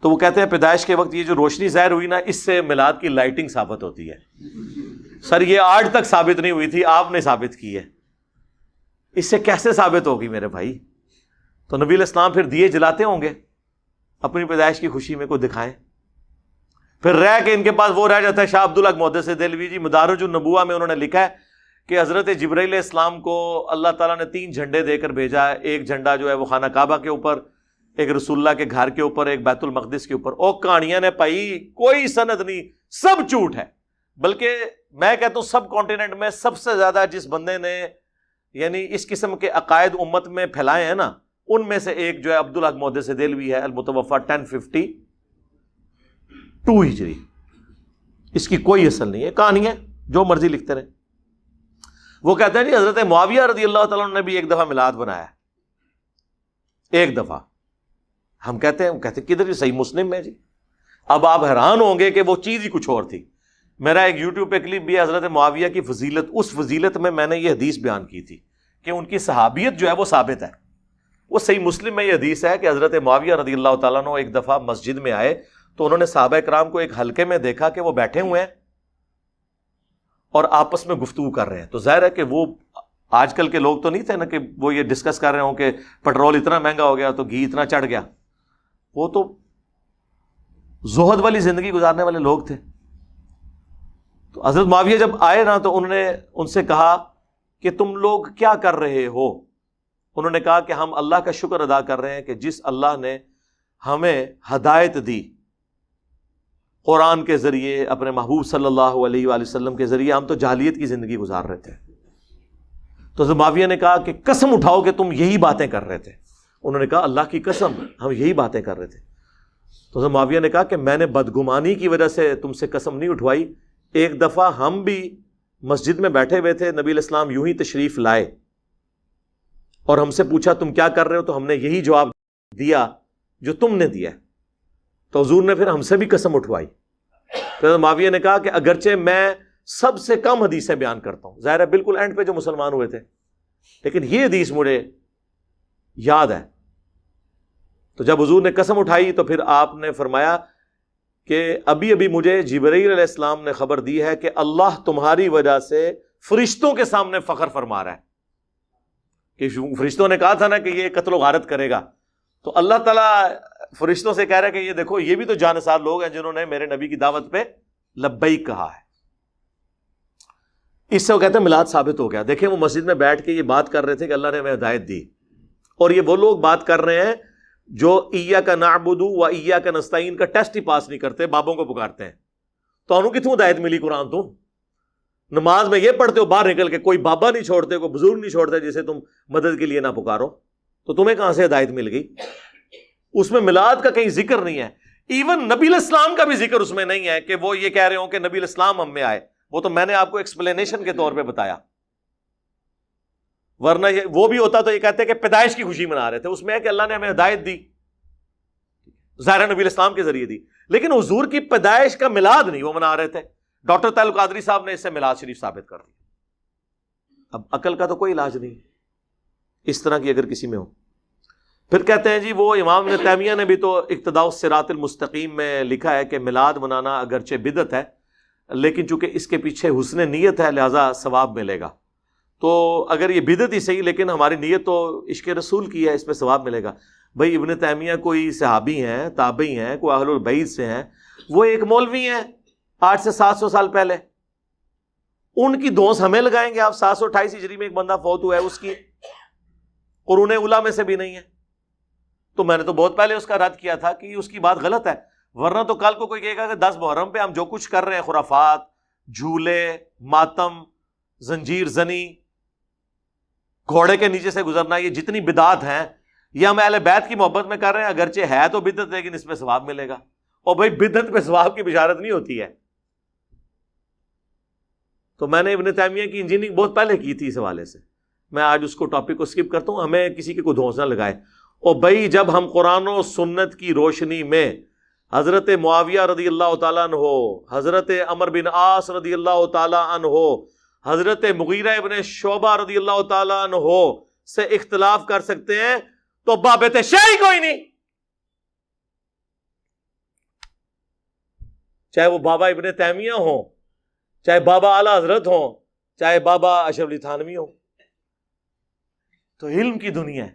تو وہ کہتے ہیں پیدائش کے وقت یہ جو روشنی ظاہر ہوئی نا، اس سے میلاد کی لائٹنگ ثابت ہوتی ہے. سر یہ آج تک ثابت نہیں ہوئی تھی، آپ نے ثابت کی ہے. اس سے کیسے ثابت ہوگی میرے بھائی؟ تو نبی علیہ السلام پھر دیے جلاتے ہوں گے اپنی پیدائش کی خوشی میں، کو دکھائیں. پھر رہ کے ان کے پاس وہ رہ جاتا ہے. شاہ عبداللہ محدث دہلوی جی مدارج النبوہ میں انہوں نے لکھا ہے کہ حضرت جبرائیل علیہ السلام کو اللہ تعالیٰ نے 3 جھنڈے دے کر بھیجا ہے. ایک جھنڈا جو ہے وہ خانہ کعبہ کے اوپر، ایک رسول اللہ کے گھر کے اوپر، ایک بیت المقدس کے اوپر. اور کہانیاں نے پائی کوئی سند نہیں، سب جھوٹ ہے. بلکہ میں کہتا ہوں سب کانٹیننٹ میں سب سے زیادہ جس بندے نے یعنی اس قسم کے عقائد امت میں پھیلائے ہیں نا، ان میں سے ایک جو ہے عبداللہ محدث دہلوی ہے، المتوفی 1052 ہجری. اس کی کوئی اصل نہیں ہے، کہانی ہے، جو مرضی لکھتے رہے. وہ کہتے ہیں جی حضرت معاویہ رضی اللہ تعالیٰ عنہ نے بھی ایک دفعہ میلاد بنایا، ایک دفعہ. ہم کہتے ہیں کدھر؟ صحیح مسلم میں جی. اب آپ حیران ہوں گے کہ وہ چیز ہی کچھ اور تھی. میرا ایک یوٹیوب پہ کلپ بھی ہے حضرت معاویہ کی فضیلت، اس فضیلت میں نے یہ حدیث بیان کی تھی کہ ان کی صحابیت جو ہے وہ ثابت ہے. وہ صحیح مسلم میں یہ حدیث ہے کہ حضرت معاویہ رضی اللہ تعالیٰ عنہ ایک دفعہ مسجد میں آئے تو انہوں نے صحابہ کرام کو ایک حلقے میں دیکھا کہ وہ بیٹھے ہوئے ہیں اور آپس میں گفتگو کر رہے ہیں. تو ظاہر ہے کہ وہ آج کل کے لوگ تو نہیں تھے نا کہ وہ یہ ڈسکس کر رہے ہوں کہ پٹرول اتنا مہنگا ہو گیا تو گھی اتنا چڑھ گیا. وہ تو زہد والی زندگی گزارنے والے لوگ تھے. تو حضرت معاویہ جب آئے نا تو انہوں نے ان سے کہا کہ تم لوگ کیا کر رہے ہو؟ انہوں نے کہا کہ ہم اللہ کا شکر ادا کر رہے ہیں کہ جس اللہ نے ہمیں ہدایت دی قرآن کے ذریعے، اپنے محبوب صلی اللہ علیہ وآلہ وسلم کے ذریعے، ہم تو جاہلیت کی زندگی گزار رہے تھے. تو حضرت معاویہ نے کہا کہ قسم اٹھاؤ کہ تم یہی باتیں کر رہے تھے. انہوں نے کہا اللہ کی قسم ہم یہی باتیں کر رہے تھے. تو حضرت معاویہ نے کہا کہ میں نے بدگمانی کی وجہ سے تم سے قسم نہیں اٹھوائی. ایک دفعہ ہم بھی مسجد میں بیٹھے ہوئے تھے، نبی علیہ السلام یوں ہی تشریف لائے اور ہم سے پوچھا تم کیا کر رہے ہو، تو ہم نے یہی جواب دیا جو تم نے دیا. تو حضور نے پھر ہم سے بھی قسم اٹھوائی. تو معاویہ نے کہا کہ اگرچہ میں سب سے کم حدیثیں بیان کرتا ہوں، ظاہر ہے بالکل اینڈ پہ جو مسلمان ہوئے تھے، لیکن یہ حدیث مجھے یاد ہے. تو جب حضور نے قسم اٹھائی تو پھر آپ نے فرمایا کہ ابھی ابھی مجھے جبرائیل علیہ السلام نے خبر دی ہے کہ اللہ تمہاری وجہ سے فرشتوں کے سامنے فخر فرما رہا ہے. کہ فرشتوں نے کہا تھا نا کہ یہ قتل و غارت کرے گا، تو اللہ تعالیٰ فرشتوں سے کہہ رہا ہے کہ یہ دیکھو یہ بھی تو جانثار لوگ ہیں جنہوں نے میرے نبی کی دعوت پہ لبیک کہا ہے. اس سے وہ کہتے ہیں میلاد ثابت ہو گیا. دیکھیں وہ مسجد میں بیٹھ کے یہ بات کر رہے تھے کہ اللہ نے ہمیں ہدایت دی، اور یہ وہ لوگ بات کر رہے ہیں جو ایاک نعبد و ایاک نستعین کا ٹیسٹ ہی پاس نہیں کرتے، بابوں کو پکارتے ہیں. تو انہوں کتوں ہدایت ملی قرآن؟ تو نماز میں یہ پڑھتے ہو باہر نکل کے کوئی بابا نہیں چھوڑتے، کوئی بزرگ نہیں چھوڑتے جسے تم مدد کے لیے نہ پکارو، تو تمہیں کہاں سے ہدایت مل گئی؟ اس میں میلاد کا کہیں ذکر نہیں ہے. ایون نبی علیہ السلام کا بھی ذکر اس میں نہیں ہے کہ وہ یہ کہہ رہے ہوں کہ نبی علیہ السلام ہم میں آئے. وہ تو میں نے آپ کو ایکسپلینیشن کے طور پہ بتایا، ورنہ وہ بھی ہوتا تو یہ کہتے کہ پیدائش کی خوشی منا رہے تھے. اس میں ہے کہ اللہ نے ہمیں ہدایت دی، ظاہر نبی علیہ السلام کے ذریعے دی، لیکن حضور کی پیدائش کا میلاد نہیں وہ منا رہے تھے. ڈاکٹر طاہر القادری صاحب نے اس سے میلاد شریف ثابت کر دیا. اب عقل کا تو کوئی علاج نہیں اس طرح کی اگر کسی میں ہو. پھر کہتے ہیں جی وہ امام ابن تیمیہ نے بھی تو اقتداء الصراط المستقیم میں لکھا ہے کہ میلاد منانا اگرچہ بدعت ہے لیکن چونکہ اس کے پیچھے حسن نیت ہے لہذا ثواب ملے گا. تو اگر یہ بدعت ہی صحیح لیکن ہماری نیت تو عشق رسول کی ہے، اس میں ثواب ملے گا. بھائی ابن تیمیہ کوئی صحابی ہیں، تابعی ہیں، کوئی اہل البیت سے ہیں، وہ ایک مولوی ہیں 800 سے 700 سال پہلے. ان کی دوس ہمیں لگائیں گے آپ؟ 728 ہجری میں ایک بندہ فوت ہوا ہے، اس کی قرون اولیٰ میں سے بھی نہیں ہے. تو میں نے تو بہت پہلے اس کا رد کیا تھا کہ اس کی بات غلط ہے، ورنہ تو کل کو کوئی کہے گا کہ 10 محرم پہ ہم جو کچھ کر رہے ہیں، خرافات، جھولے، ماتم، زنجیر زنی، گھوڑے کے نیچے سے گزرنا، یہ جتنی بدعات ہیں یہ ہم اہل بیت کی محبت میں کر رہے ہیں. اگرچہ ہے تو بدعت لیکن اس پہ ثواب ملے گا. اور بھائی بدعت پہ ثواب کی بشارت نہیں ہوتی ہے. تو میں نے ابن تیمیہ کی انجینئرنگ بہت پہلے کی تھی اس حوالے سے، میں آج اس کو ٹاپک کو سکپ کرتا ہوں. ہمیں کسی کے کوئی دھونس نہ لگائے. اور بھائی جب ہم قرآن و سنت کی روشنی میں حضرت معاویہ رضی اللہ تعالیٰ عنہ، حضرت عمر بن عاص رضی اللہ تعالیٰ عنہ، حضرت مغیرہ ابن شعبہ رضی اللہ تعالیٰ عنہ سے اختلاف کر سکتے ہیں تو بابت شیعی کوئی نہیں، چاہے وہ بابا ابن تیمیہ ہوں، چاہے بابا اعلیٰ حضرت ہوں، چاہے بابا اشرف علی تھانوی ہوں. تو علم کی دنیا ہے،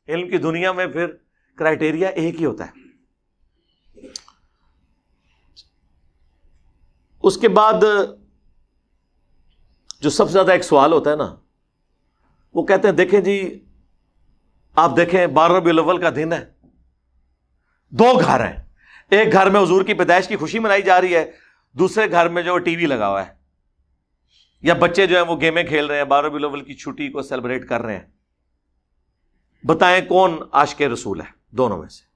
علم کی دنیا میں پھر کرائٹیریا ایک ہی ہوتا ہے. اس کے بعد جو سب سے زیادہ ایک سوال ہوتا ہے نا، وہ کہتے ہیں دیکھیں جی آپ دیکھیں 12 ربیع الاول کا دن ہے، 2 گھر ہیں، ایک گھر میں حضور کی پیدائش کی خوشی منائی جا رہی ہے، دوسرے گھر میں جو ٹی وی لگا ہوا ہے یا بچے جو ہیں وہ گیمیں کھیل رہے ہیں، 12 ربیع الاول کی چھٹی کو سیلیبریٹ کر رہے ہیں. بتائیں کون عاشق رسول ہے دونوں میں سے؟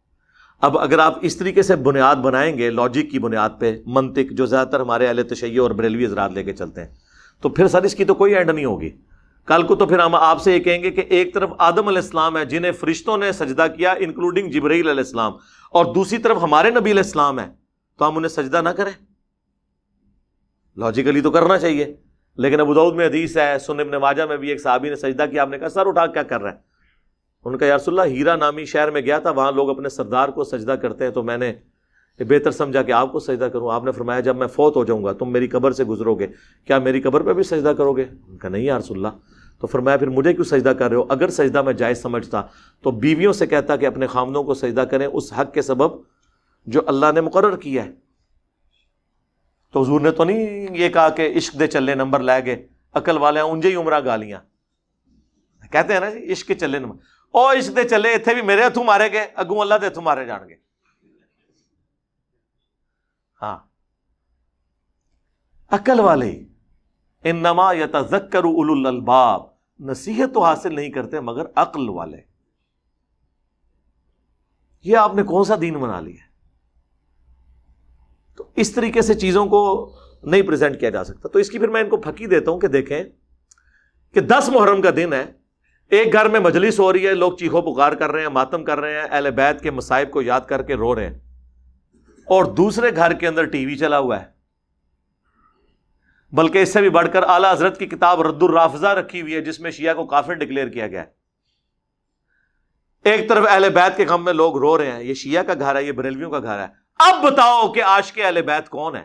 اب اگر آپ اس طریقے سے بنیاد بنائیں گے لاجک کی بنیاد پہ، منطق جو زیادہ تر ہمارے اہل تشیع اور بریلوی حضرات لے کے چلتے ہیں، تو پھر سر اس کی تو کوئی اینڈ نہیں ہوگی. کل کو تو پھر ہم آپ سے یہ کہیں گے کہ ایک طرف آدم علیہ السلام ہے جنہیں فرشتوں نے سجدہ کیا انکلوڈنگ جبرائیل علیہ السلام، اور دوسری طرف ہمارے نبی علیہ السلام ہے، تو ہم انہیں سجدہ نہ کریں؟ لاجیکلی تو کرنا چاہیے. لیکن ابو داؤد میں حدیث ہے، سنن ابن ماجہ میں بھی ایک صحابی نے سجدہ کیا، آپ نے کہا سر اٹھا کیا کر رہا ہے؟ ان کا یا رسول اللہ ہیرا نامی شہر میں گیا تھا، وہاں لوگ اپنے سردار کو سجدہ کرتے ہیں، تو میں نے بہتر سمجھا کہ آپ کو سجدہ کروں. آپ نے فرمایا جب میں فوت ہو جاؤں گا تم میری قبر سے گزرو گے، کیا میری قبر پہ بھی سجدہ کرو گے؟ ان کا نہیں یا رسول اللہ. تو فرمایا پھر مجھے کیوں سجدہ کر رہے ہو؟ اگر سجدہ میں جائز سمجھتا تو بیویوں سے کہتا کہ اپنے خامدوں کو سجدہ کریں اس حق کے سبب جو اللہ نے مقرر کیا ہے. تو حضور نے تو نہیں یہ کہا کہ عشق دے چلے نمبر لے گئے، عقل والے اونجے ہی عمرہ گالیاں کہتے ہیں نا جی، عشق کے چلے نمبر. او عشق دے چلے اتنے بھی میرے ہتھوں مارے گئے، اگوں اللہ دے ہتھوں مارے جان گے. ہاں عقل والے انما یتذکر اولو الالباب، نصیحت تو حاصل نہیں کرتے مگر عقل والے. یہ آپ نے کون سا دین بنا لیا؟ تو اس طریقے سے چیزوں کو نہیں پریزنٹ کیا جا سکتا. تو اس کی پھر میں ان کو پھکی دیتا ہوں کہ دیکھیں کہ 10 محرم کا دن ہے، ایک گھر میں مجلس ہو رہی ہے، لوگ چیخو پکار کر رہے ہیں، ماتم کر رہے ہیں، اہل بیت کے مصائب کو یاد کر کے رو رہے ہیں، اور دوسرے گھر کے اندر ٹی وی چلا ہوا ہے. بلکہ اس سے بھی بڑھ کر اعلیٰ حضرت کی کتاب رد الرافضہ رکھی ہوئی ہے جس میں شیعہ کو کافر ڈکلیئر کیا گیا ہے. ایک طرف اہل بیت کے غم میں لوگ رو رہے ہیں، یہ شیعہ کا گھر ہے، یہ بریلویوں کا گھر ہے. اب بتاؤ کہ عاشق اہل بیت کون ہے؟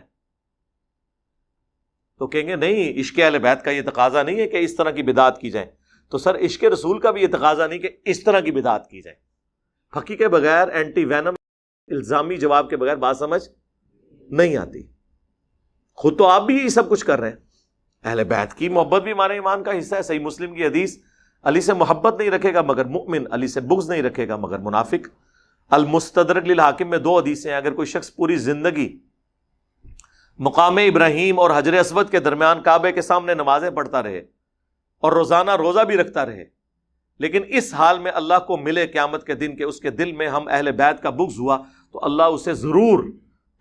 تو کہیں گے نہیں، عشق اہل بیت کا یہ تقاضا نہیں ہے کہ اس طرح کی بدعت کی جائے. تو سر عشق رسول کا بھی یہ تقاضا نہیں کہ اس طرح کی بدعت کی جائے. پھکی کے بغیر، اینٹی وینم الزامی جواب کے بغیر بات سمجھ نہیں آتی. خود تو آپ بھی یہ سب کچھ کر رہے ہیں. اہل بیت کی محبت بھی ہمارے ایمان کا حصہ ہے. صحیح مسلم کی حدیث، علی سے محبت نہیں رکھے گا مگر مؤمن، علی سے بغض نہیں رکھے گا مگر منافق. المستدرک للحاکم میں 2 حدیثیں ہیں. اگر کوئی شخص پوری زندگی مقام ابراہیم اور حجر اسود کے درمیان کعبے کے سامنے نمازیں پڑھتا رہے اور روزانہ روزہ بھی رکھتا رہے، لیکن اس حال میں اللہ کو ملے قیامت کے دن کہ اس کے دل میں ہم اہل بیت کا بغض ہوا، تو اللہ اسے ضرور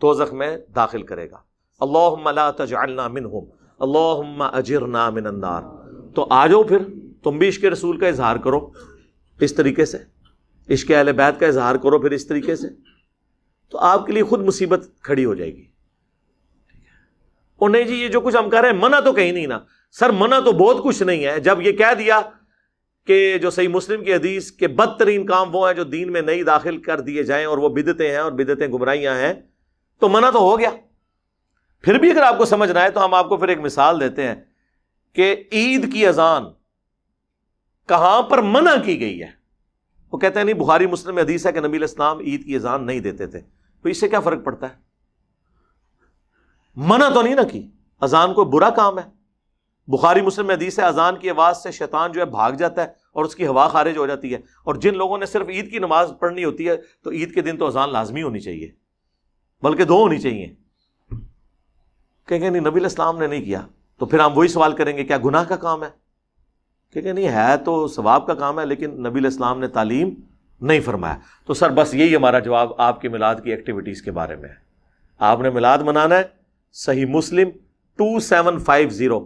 دوزخ میں داخل کرے گا. اللہم لا تجعلنا منہم اللہم اجرنا من النار. تو آ جاؤ پھر تم بھی عشق رسول کا اظہار کرو اس طریقے سے، عشق اہل بیت کا اظہار کرو پھر اس طریقے سے، تو آپ کے لیے خود مصیبت کھڑی ہو جائے گی. اور نہیں جی یہ جو کچھ ہم کر رہے ہیں منع تو کہیں نہیں نا. سر منع تو بہت کچھ نہیں ہے. جب یہ کہہ دیا کہ جو صحیح مسلم کی حدیث کے بدترین کام وہ ہیں جو دین میں نئی داخل کر دیے جائیں اور وہ بدعتیں ہیں اور بدعتیں گمراہیاں ہیں، تو منع تو ہو گیا. پھر بھی اگر آپ کو سمجھنا ہے تو ہم آپ کو پھر ایک مثال دیتے ہیں کہ عید کی اذان کہاں پر منع کی گئی ہے. وہ کہتے ہیں نہیں بخاری مسلم میں حدیث ہے کہ نبی علیہ السلام عید کی اذان نہیں دیتے تھے. تو اس سے کیا فرق پڑتا ہے؟ منع تو نہیں نہ کی. اذان کوئی برا کام ہے. بخاری مسلم میں حدیث ہے اذان کی آواز سے شیطان جو ہے بھاگ جاتا ہے اور اس کی ہوا خارج ہو جاتی ہے. اور جن لوگوں نے صرف عید کی نماز پڑھنی ہوتی ہے تو عید کے دن تو اذان لازمی ہونی چاہیے، بلکہ 2 ہونی چاہیے. کہیں گے نہیں نبی علیہ السلام نے نہیں کیا. تو پھر ہم وہی سوال کریں گے کیا گناہ کا کام ہے؟ کہیں گے نہیں ہے تو ثواب کا کام ہے لیکن نبی علیہ السلام نے تعلیم نہیں فرمایا. تو سر بس یہی ہمارا جواب آپ کی میلاد کی ایکٹیویٹیز کے بارے میں ہے. آپ نے میلاد منانا ہے، صحیح مسلم 2750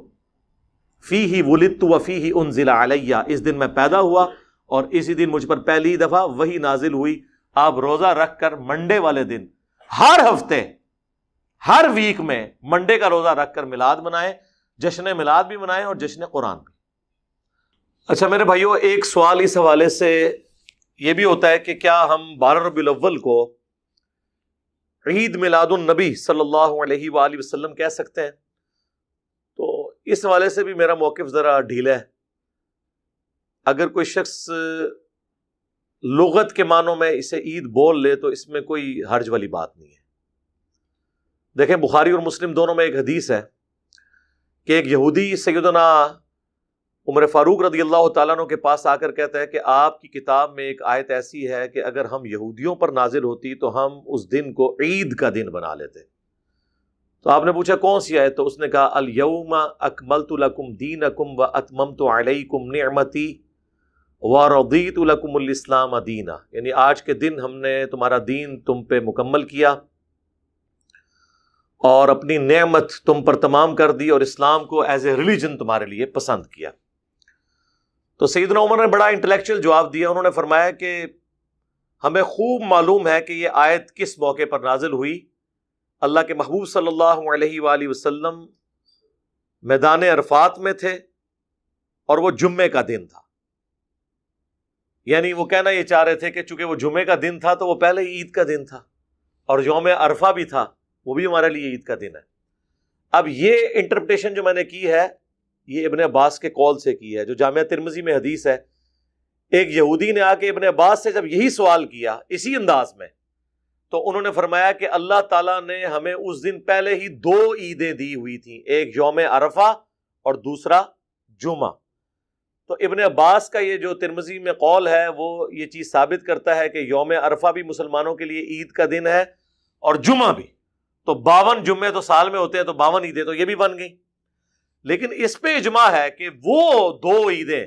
فیہ ولدت وفیہ انزل علیہ، اس دن میں پیدا ہوا اور اسی دن مجھ پر پہلی دفعہ وحی نازل ہوئی. آپ روزہ رکھ کر منڈے والے دن ہر ہفتے ہر ویک میں منڈے کا روزہ رکھ کر میلاد منائیں، جشن میلاد بھی منائیں اور جشن قرآن بھی. اچھا میرے بھائیو، ایک سوال اس حوالے سے یہ بھی ہوتا ہے کہ کیا ہم 12 ربیع الاول کو عید میلاد النبی صلی اللہ علیہ وآلہ وسلم کہہ سکتے ہیں؟ تو اس حوالے سے بھی میرا موقف ذرا ڈھیلا ہے. اگر کوئی شخص لغت کے معنوں میں اسے عید بول لے تو اس میں کوئی حرج والی بات نہیں ہے. دیکھیں بخاری اور مسلم دونوں میں ایک حدیث ہے کہ ایک یہودی سیدنا عمر فاروق رضی اللہ تعالیٰ عنہ کے پاس آ کر کہتا ہے کہ آپ کی کتاب میں ایک آیت ایسی ہے کہ اگر ہم یہودیوں پر نازل ہوتی تو ہم اس دن کو عید کا دن بنا لیتے. تو آپ نے پوچھا کون سی آیت؟ تو اس نے کہا الیوم اکملت لکم دینکم واتممت علیکم نعمتی ورضیت لکم الاسلام دینا، یعنی آج کے دن ہم نے تمہارا دین تم پہ مکمل کیا اور اپنی نعمت تم پر تمام کر دی اور اسلام کو ایز اے ریلیجن تمہارے لیے پسند کیا۔ تو سیدنا عمر نے بڑا انٹلیکچوئل جواب دیا، انہوں نے فرمایا کہ ہمیں خوب معلوم ہے کہ یہ آیت کس موقع پر نازل ہوئی۔ اللہ کے محبوب صلی اللہ علیہ وآلہ وسلم میدان عرفات میں تھے اور وہ جمعے کا دن تھا، یعنی وہ کہنا یہ چاہ رہے تھے کہ چونکہ وہ جمعے کا دن تھا تو وہ پہلے ہی عید کا دن تھا، اور یوم عرفہ بھی تھا، وہ بھی ہمارے لیے عید کا دن ہے۔ اب یہ انٹرپریٹیشن جو میں نے کی ہے یہ ابن عباس کے قول سے کی ہے، جو جامعہ ترمذی میں حدیث ہے۔ ایک یہودی نے آ کے ابن عباس سے جب یہی سوال کیا اسی انداز میں، تو انہوں نے فرمایا کہ اللہ تعالیٰ نے ہمیں اس دن پہلے ہی 2 عیدیں دی ہوئی تھیں، ایک یوم عرفہ اور دوسرا جمعہ۔ تو ابن عباس کا یہ جو ترمذی میں قول ہے وہ یہ چیز ثابت کرتا ہے کہ یوم عرفہ بھی مسلمانوں کے لیے عید کا دن ہے اور جمعہ بھی۔ تو 52 جمعے تو سال میں ہوتے ہیں، تو 52 عیدیں تو یہ بھی بن گئی۔ لیکن اس پہ اجماع ہے کہ وہ 2 عیدیں،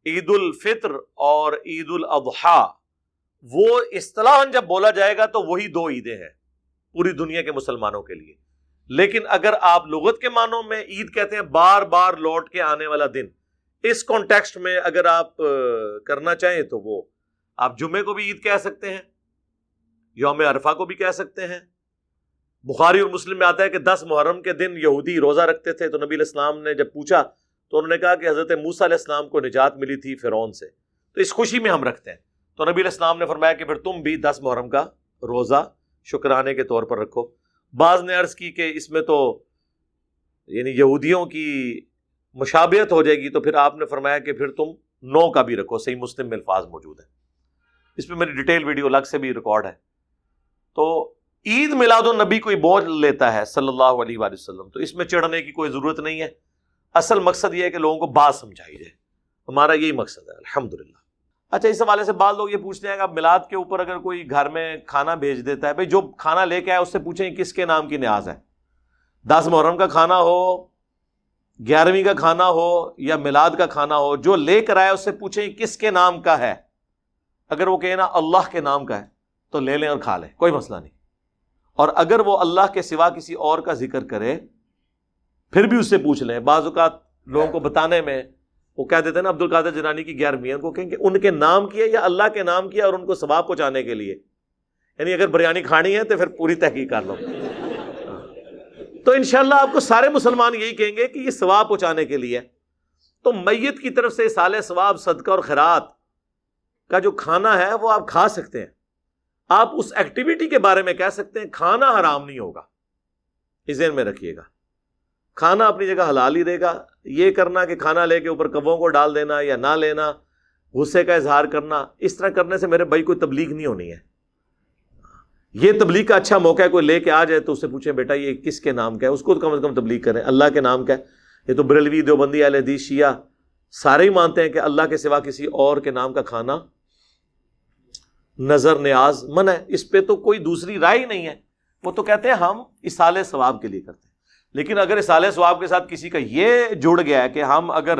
عید الفطر اور عید الاضحیٰ، وہ اصطلاحاً جب بولا جائے گا تو وہی 2 عیدیں ہیں پوری دنیا کے مسلمانوں کے لیے۔ لیکن اگر آپ لغت کے معنوں میں عید کہتے ہیں بار بار لوٹ کے آنے والا دن، اس کانٹیکسٹ میں اگر آپ کرنا چاہیں تو وہ آپ جمعے کو بھی عید کہہ سکتے ہیں، یوم عرفہ کو بھی کہہ سکتے ہیں۔ بخاری اور مسلم میں آتا ہے کہ 10 محرم کے دن یہودی روزہ رکھتے تھے، تو نبی علیہ السلام نے جب پوچھا تو انہوں نے کہا کہ حضرت موسیٰ علیہ السلام کو نجات ملی تھی فرعون سے، تو اس خوشی میں ہم رکھتے ہیں۔ تو نبی علیہ السلام نے فرمایا کہ پھر تم بھی 10 محرم کا روزہ شکرانے کے طور پر رکھو۔ بعض نے عرض کی کہ اس میں تو یعنی یہودیوں کی مشابہت ہو جائے گی، تو پھر آپ نے فرمایا کہ پھر تم 9 کا بھی رکھو۔ صحیح مسلم میں الفاظ موجود ہیں، اس میں میری ڈیٹیل ویڈیو الگ سے بھی ریکارڈ ہے۔ تو عید میلاد النبی کوئی بول لیتا ہے صلی اللہ علیہ وآلہ وسلم، تو اس میں چڑھنے کی کوئی ضرورت نہیں ہے۔ اصل مقصد یہ ہے کہ لوگوں کو بات سمجھائی جائے، ہمارا یہی مقصد ہے الحمدللہ۔ اچھا، اس حوالے سے بعض لوگ یہ پوچھتے ہیں کہ اب میلاد کے اوپر اگر کوئی گھر میں کھانا بھیج دیتا ہے، بھائی جو کھانا لے کے آئے اس سے پوچھیں کس کے نام کی نیاز ہے۔ 10 محرم کا کھانا ہو، 11ویں کا کھانا ہو یا میلاد کا کھانا ہو، جو لے کر آئے اس سے پوچھیں کس کے نام کا ہے۔ اگر وہ کہے نا اللہ کے نام کا ہے تو لے لیں اور کھا لیں، کوئی مسئلہ نہیں۔ اور اگر وہ اللہ کے سوا کسی اور کا ذکر کرے پھر بھی اس سے پوچھ لیں۔ بعض اوقات لوگوں کو بتانے میں وہ کہہ دیتے ہیں نا عبد القادر جیلانی کی 11ویں، ان کو کہیں کہ ان کے نام کیا یا اللہ کے نام کیا، اور ان کو ثواب پہنچانے کے لیے، یعنی اگر بریانی کھانی ہے تو پھر پوری تحقیق کر لو۔ تو انشاءاللہ آپ کو سارے مسلمان یہی کہیں گے کہ یہ ثواب پہنچانے کے لیے۔ تو میت کی طرف سے اصالہ ثواب، صدقہ اور خیرات کا جو کھانا ہے وہ آپ کھا سکتے ہیں۔ آپ اس ایکٹیویٹی کے بارے میں کہہ سکتے ہیں کھانا حرام نہیں ہوگا، اس ذہن میں رکھیے گا، کھانا اپنی جگہ حلال ہی رہے گا۔ یہ کرنا کہ کھانا لے کے اوپر کبوں کو ڈال دینا یا نہ لینا، غصے کا اظہار کرنا، اس طرح کرنے سے میرے بھائی کوئی تبلیغ نہیں ہونی ہے۔ یہ تبلیغ کا اچھا موقع ہے، کوئی لے کے آ جائے تو اس سے پوچھیں بیٹا یہ کس کے نام کا ہے، اس کو کم از کم تبلیغ کریں اللہ کے نام کا ہے۔ یہ تو بریلوی، دیوبندی، اہل حدیث، شیعہ سارے ہی مانتے ہیں کہ اللہ کے سوا کسی اور کے نام کا کھانا نظر نیاز منع ہے، اس پہ تو کوئی دوسری رائے ہی نہیں ہے۔ وہ تو کہتے ہیں ہم اصالہ ثواب کے لیے کرتے ہیں۔ لیکن اگر اصالہ ثواب کے ساتھ کسی کا یہ جڑ گیا ہے کہ ہم اگر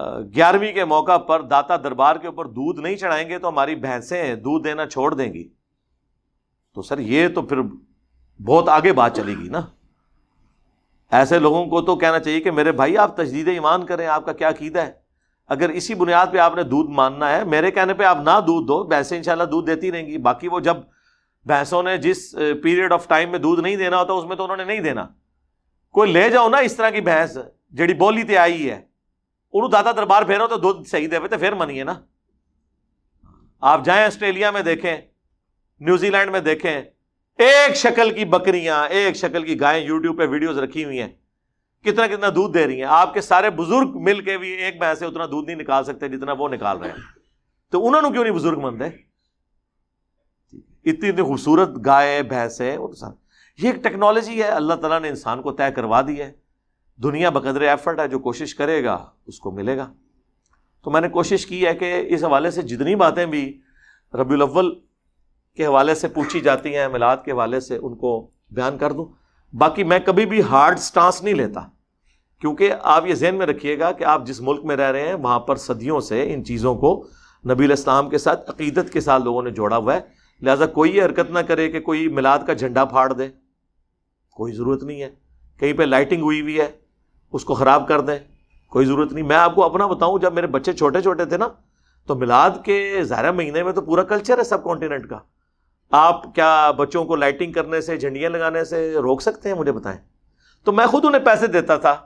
11ویں کے موقع پر داتا دربار کے اوپر دودھ نہیں چڑھائیں گے تو ہماری بھینسیں دودھ دینا چھوڑ دیں گی، تو سر یہ تو پھر بہت آگے بات چلے گی نا۔ ایسے لوگوں کو تو کہنا چاہیے کہ میرے بھائی آپ تجدید ایمان کریں، آپ کا کیا عقیدہ ہے؟ اگر اسی بنیاد پہ آپ نے دودھ ماننا ہے، میرے کہنے پہ آپ نہ دودھ دو، بھینسیں انشاءاللہ دودھ دیتی رہیں گی۔ باقی وہ جب بھینسوں نے جس پیریڈ آف ٹائم میں دودھ نہیں دینا ہوتا اس میں تو انہوں نے نہیں دینا۔ کوئی لے جاؤ نا اس طرح کی بھینس جڑی بولی تے آئی ہے، انہوں داتا دربار پھیرو تو دودھ صحیح دے تو پھر منیے نا۔ آپ جائیں آسٹریلیا میں دیکھیں، نیوزی لینڈ میں دیکھیں، ایک شکل کی بکریاں، ایک شکل کی گائیں یوٹیوب پہ ویڈیوز رکھی ہوئی ہیں، کتنا کتنا دودھ دے رہی ہیں۔ آپ کے سارے بزرگ مل کے بھی ایک بھینس سے اتنا دودھ نہیں نکال سکتے جتنا وہ نکال رہے ہیں، تو انہوں نے کیوں نہیں بزرگ مند ہے؟ اتنی اتنی خوبصورت گائے بھینسیں، یہ ایک ٹیکنالوجی ہے اللہ تعالیٰ نے انسان کو طے کروا دی ہے۔ دنیا بقدر ایفرٹ ہے، جو کوشش کرے گا اس کو ملے گا۔ تو میں نے کوشش کی ہے کہ اس حوالے سے جتنی باتیں بھی ربیع الاول کے حوالے سے پوچھی جاتی ہیں، میلاد کے حوالے سے، ان کو بیان کر دوں۔ باقی میں کبھی بھی ہارڈ سٹانس نہیں لیتا، کیونکہ آپ یہ ذہن میں رکھیے گا کہ آپ جس ملک میں رہ رہے ہیں وہاں پر صدیوں سے ان چیزوں کو نبی علیہ السلام کے ساتھ عقیدت کے ساتھ لوگوں نے جوڑا ہوا ہے۔ لہٰذا کوئی یہ حرکت نہ کرے کہ کوئی میلاد کا جھنڈا پھاڑ دے، کوئی ضرورت نہیں ہے. کہیں پہ لائٹنگ ہوئی ہے اس کو خراب کر دیں, کوئی ضرورت نہیں. میں آپ کو اپنا بتاؤں, جب میرے بچے چھوٹے چھوٹے تھے نا تو میلاد کے ظاہرہ مہینے میں تو پورا کلچر ہے سب کانٹیننٹ کا. آپ کیا بچوں کو لائٹنگ کرنے سے, جھنڈیاں لگانے سے روک سکتے ہیں؟ مجھے بتائیں. تو میں خود انہیں پیسے دیتا تھا,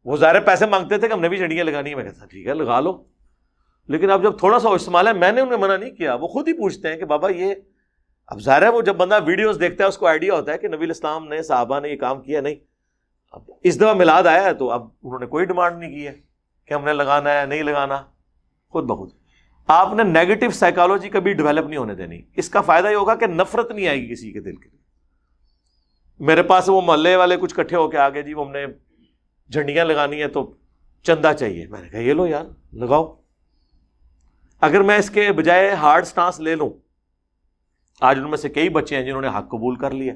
وہ ظاہر پیسے مانگتے تھے کہ ہم نے بھی جھنڈیاں لگانی ہے. میں کہتا ٹھیک ہے لگا لو, لیکن اب جب تھوڑا سا استعمال ہے, میں نے انہیں منع نہیں کیا. وہ خود ہی پوچھتے ہیں کہ بابا یہ, اب ظاہر ہے وہ جب بندہ ویڈیوز دیکھتا ہے اس کو آئیڈیا ہوتا ہے کہ نبی الاسلام نے, صحابہ نے یہ کام کیا. نہیں, اب اس دفعہ میلاد آیا ہے تو اب انہوں نے کوئی ڈیمانڈ نہیں کی ہے کہ ہم نے لگانا ہے نہیں لگانا, خود بخود. آپ نے نیگیٹو سائیکالوجی کبھی ڈیولپ نہیں ہونے دینی. اس کا فائدہ یہ ہوگا کہ نفرت نہیں آئے گی کسی کے دل کے لیے. میرے پاس وہ محلے والے کچھ کٹھے ہو کے آگے, جی وہ ہم نے جھنڈیاں لگانی ہے تو چندہ چاہیے. میں نے کہا یہ لو یار لگاؤ. اگر میں اس کے بجائے ہارڈ سٹانس لے لوں, آج ان میں سے کئی بچے ہیں جنہوں نے حق قبول کر لیا.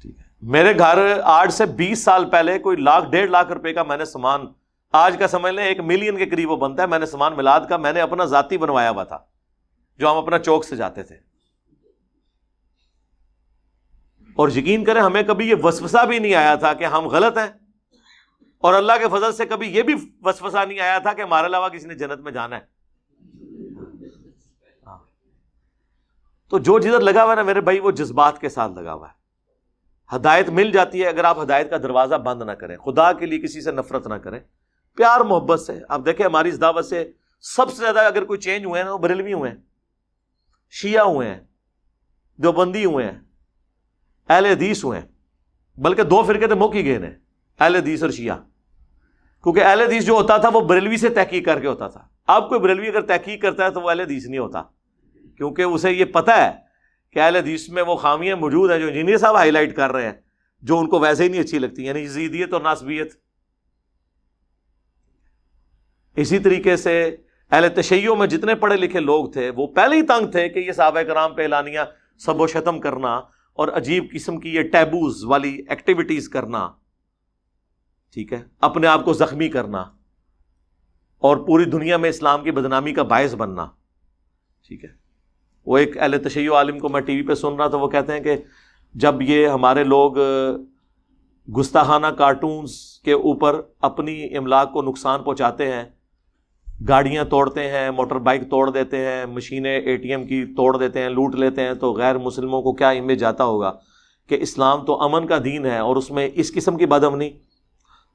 ٹھیک ہے, میرے گھر آج سے 20 سال پہلے کوئی 1.5 لاکھ روپے کا میں نے سامان, آج کا سمجھ لیں 1 ملین کے قریب وہ بنتا ہے, میں نے سامان میلاد کا میں نے اپنا ذاتی بنوایا ہوا تھا, جو ہم اپنا چوک سے جاتے تھے. اور یقین کریں ہمیں کبھی یہ وسوسہ بھی نہیں آیا تھا کہ ہم غلط ہیں, اور اللہ کے فضل سے کبھی یہ بھی وسوسہ نہیں آیا تھا کہ ہمارے علاوہ کسی نے جنت میں جانا ہے. تو جو جدھر لگا ہوا ہے نا میرے بھائی, وہ جذبات کے ساتھ لگا ہوا ہے. ہدایت مل جاتی ہے اگر آپ ہدایت کا دروازہ بند نہ کریں, خدا کے لیے کسی سے نفرت نہ کریں, پیار محبت سے. آپ دیکھیں ہماری اس دعوت سے سب سے زیادہ اگر کوئی چینج ہوئے ہیں نا, وہ بریلوی ہوئے ہیں, شیعہ ہوئے ہیں, دیوبندی ہوئے ہیں, اہل حدیث ہوئے ہیں. بلکہ 2 فرقے تو مک ہی گئے ہیں, اہل حدیث اور شیعہ. کیونکہ اہل حدیث جو ہوتا تھا وہ بریلوی سے تحقیق کر کے ہوتا تھا. اب کوئی بریلوی اگر تحقیق کرتا ہے تو وہ اہل حدیث نہیں ہوتا, کیونکہ اسے یہ پتہ ہے کہ اہل حدیث میں وہ خامیاں موجود ہیں جو انجینئر صاحب ہائی لائٹ کر رہے ہیں, جو ان کو ویسے ہی نہیں اچھی لگتی, یعنی یزیدیت اور ناسبیت. اسی طریقے سے اہل تشیع میں جتنے پڑھے لکھے لوگ تھے وہ پہلے ہی تنگ تھے کہ یہ صحابہ کرام پہ اعلانیہ سب و شتم کرنا اور عجیب قسم کی یہ ٹیبوز والی ایکٹیویٹیز کرنا, ٹھیک ہے, اپنے آپ کو زخمی کرنا اور پوری دنیا میں اسلام کی بدنامی کا باعث بننا. ٹھیک ہے, وہ ایک اہل تشیع عالم کو میں ٹی وی پہ سن رہا تھا, وہ کہتے ہیں کہ جب یہ ہمارے لوگ گستاخانہ کارٹونز کے اوپر اپنی املاک کو نقصان پہنچاتے ہیں, گاڑیاں توڑتے ہیں, موٹر بائک توڑ دیتے ہیں, مشینیں ATM کی توڑ دیتے ہیں, لوٹ لیتے ہیں, تو غیر مسلموں کو کیا امیج آتا ہوگا کہ اسلام تو امن کا دین ہے اور اس میں اس قسم کی بدامنی.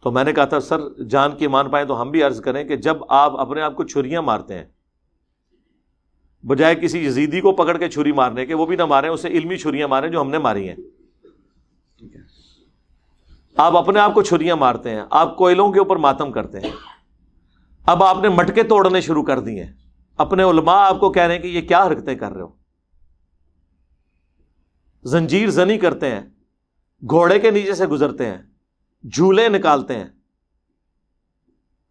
تو میں نے کہا تھا سر جان کی مان پائیں تو ہم بھی عرض کریں کہ جب آپ اپنے آپ کو چھریاں مارتے ہیں, بجائے کسی یزیدی کو پکڑ کے چھری مارنے کے, وہ بھی نہ ماریں, اسے علمی چھریاں ماریں جو ہم نے ماری ہیں. ٹھیک ہے, آپ اپنے آپ کو چھریاں مارتے ہیں, آپ کوئلوں کے اوپر ماتم کرتے ہیں, اب آپ نے مٹکے توڑنے شروع کر دیے ہیں, اپنے علماء آپ کو کہہ رہے ہیں کہ یہ کیا حرکتیں کر رہے ہو, زنجیر زنی کرتے ہیں, گھوڑے کے نیچے سے گزرتے ہیں, جھولے نکالتے ہیں.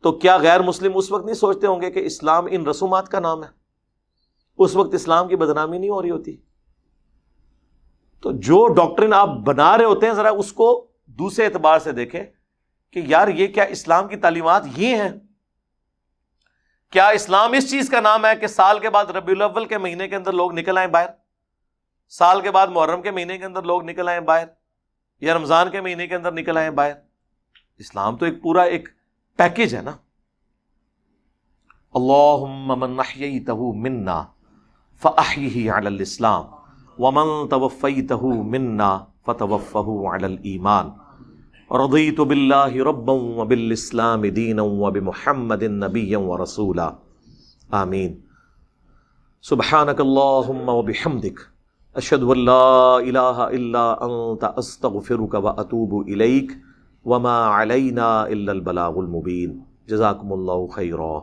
تو کیا غیر مسلم اس وقت نہیں سوچتے ہوں گے کہ اسلام ان رسومات کا نام ہے؟ اس وقت اسلام کی بدنامی نہیں ہو رہی ہوتی؟ تو جو ڈاکٹرن آپ بنا رہے ہوتے ہیں ذرا اس کو دوسرے اعتبار سے دیکھیں کہ یار یہ کیا اسلام کی تعلیمات یہ ہیں؟ کیا اسلام اس چیز کا نام ہے کہ سال کے بعد ربیع الاول کے مہینے کے اندر لوگ نکل آئیں باہر, سال کے بعد محرم کے مہینے کے اندر لوگ نکل آئیں باہر, یا رمضان کے مہینے کے اندر نکل آئیں باہر؟ اسلام تو ایک پورا ایک پیکج ہے نا. اللہم من احییتہ منا فاحیہ علی الاسلام ومن توفیتہ منا فتوفہ علی الایمان. رضیت باللہ ربا وبالاسلام دینا وبمحمد نبیا ورسولا. آمین. سبحانک اللہم وبحمدک اشہد ان لا الہ الا انت استغفرک واتوب الیک وما علینا الا البلاغ المبین. جزاکم اللہ خیرا.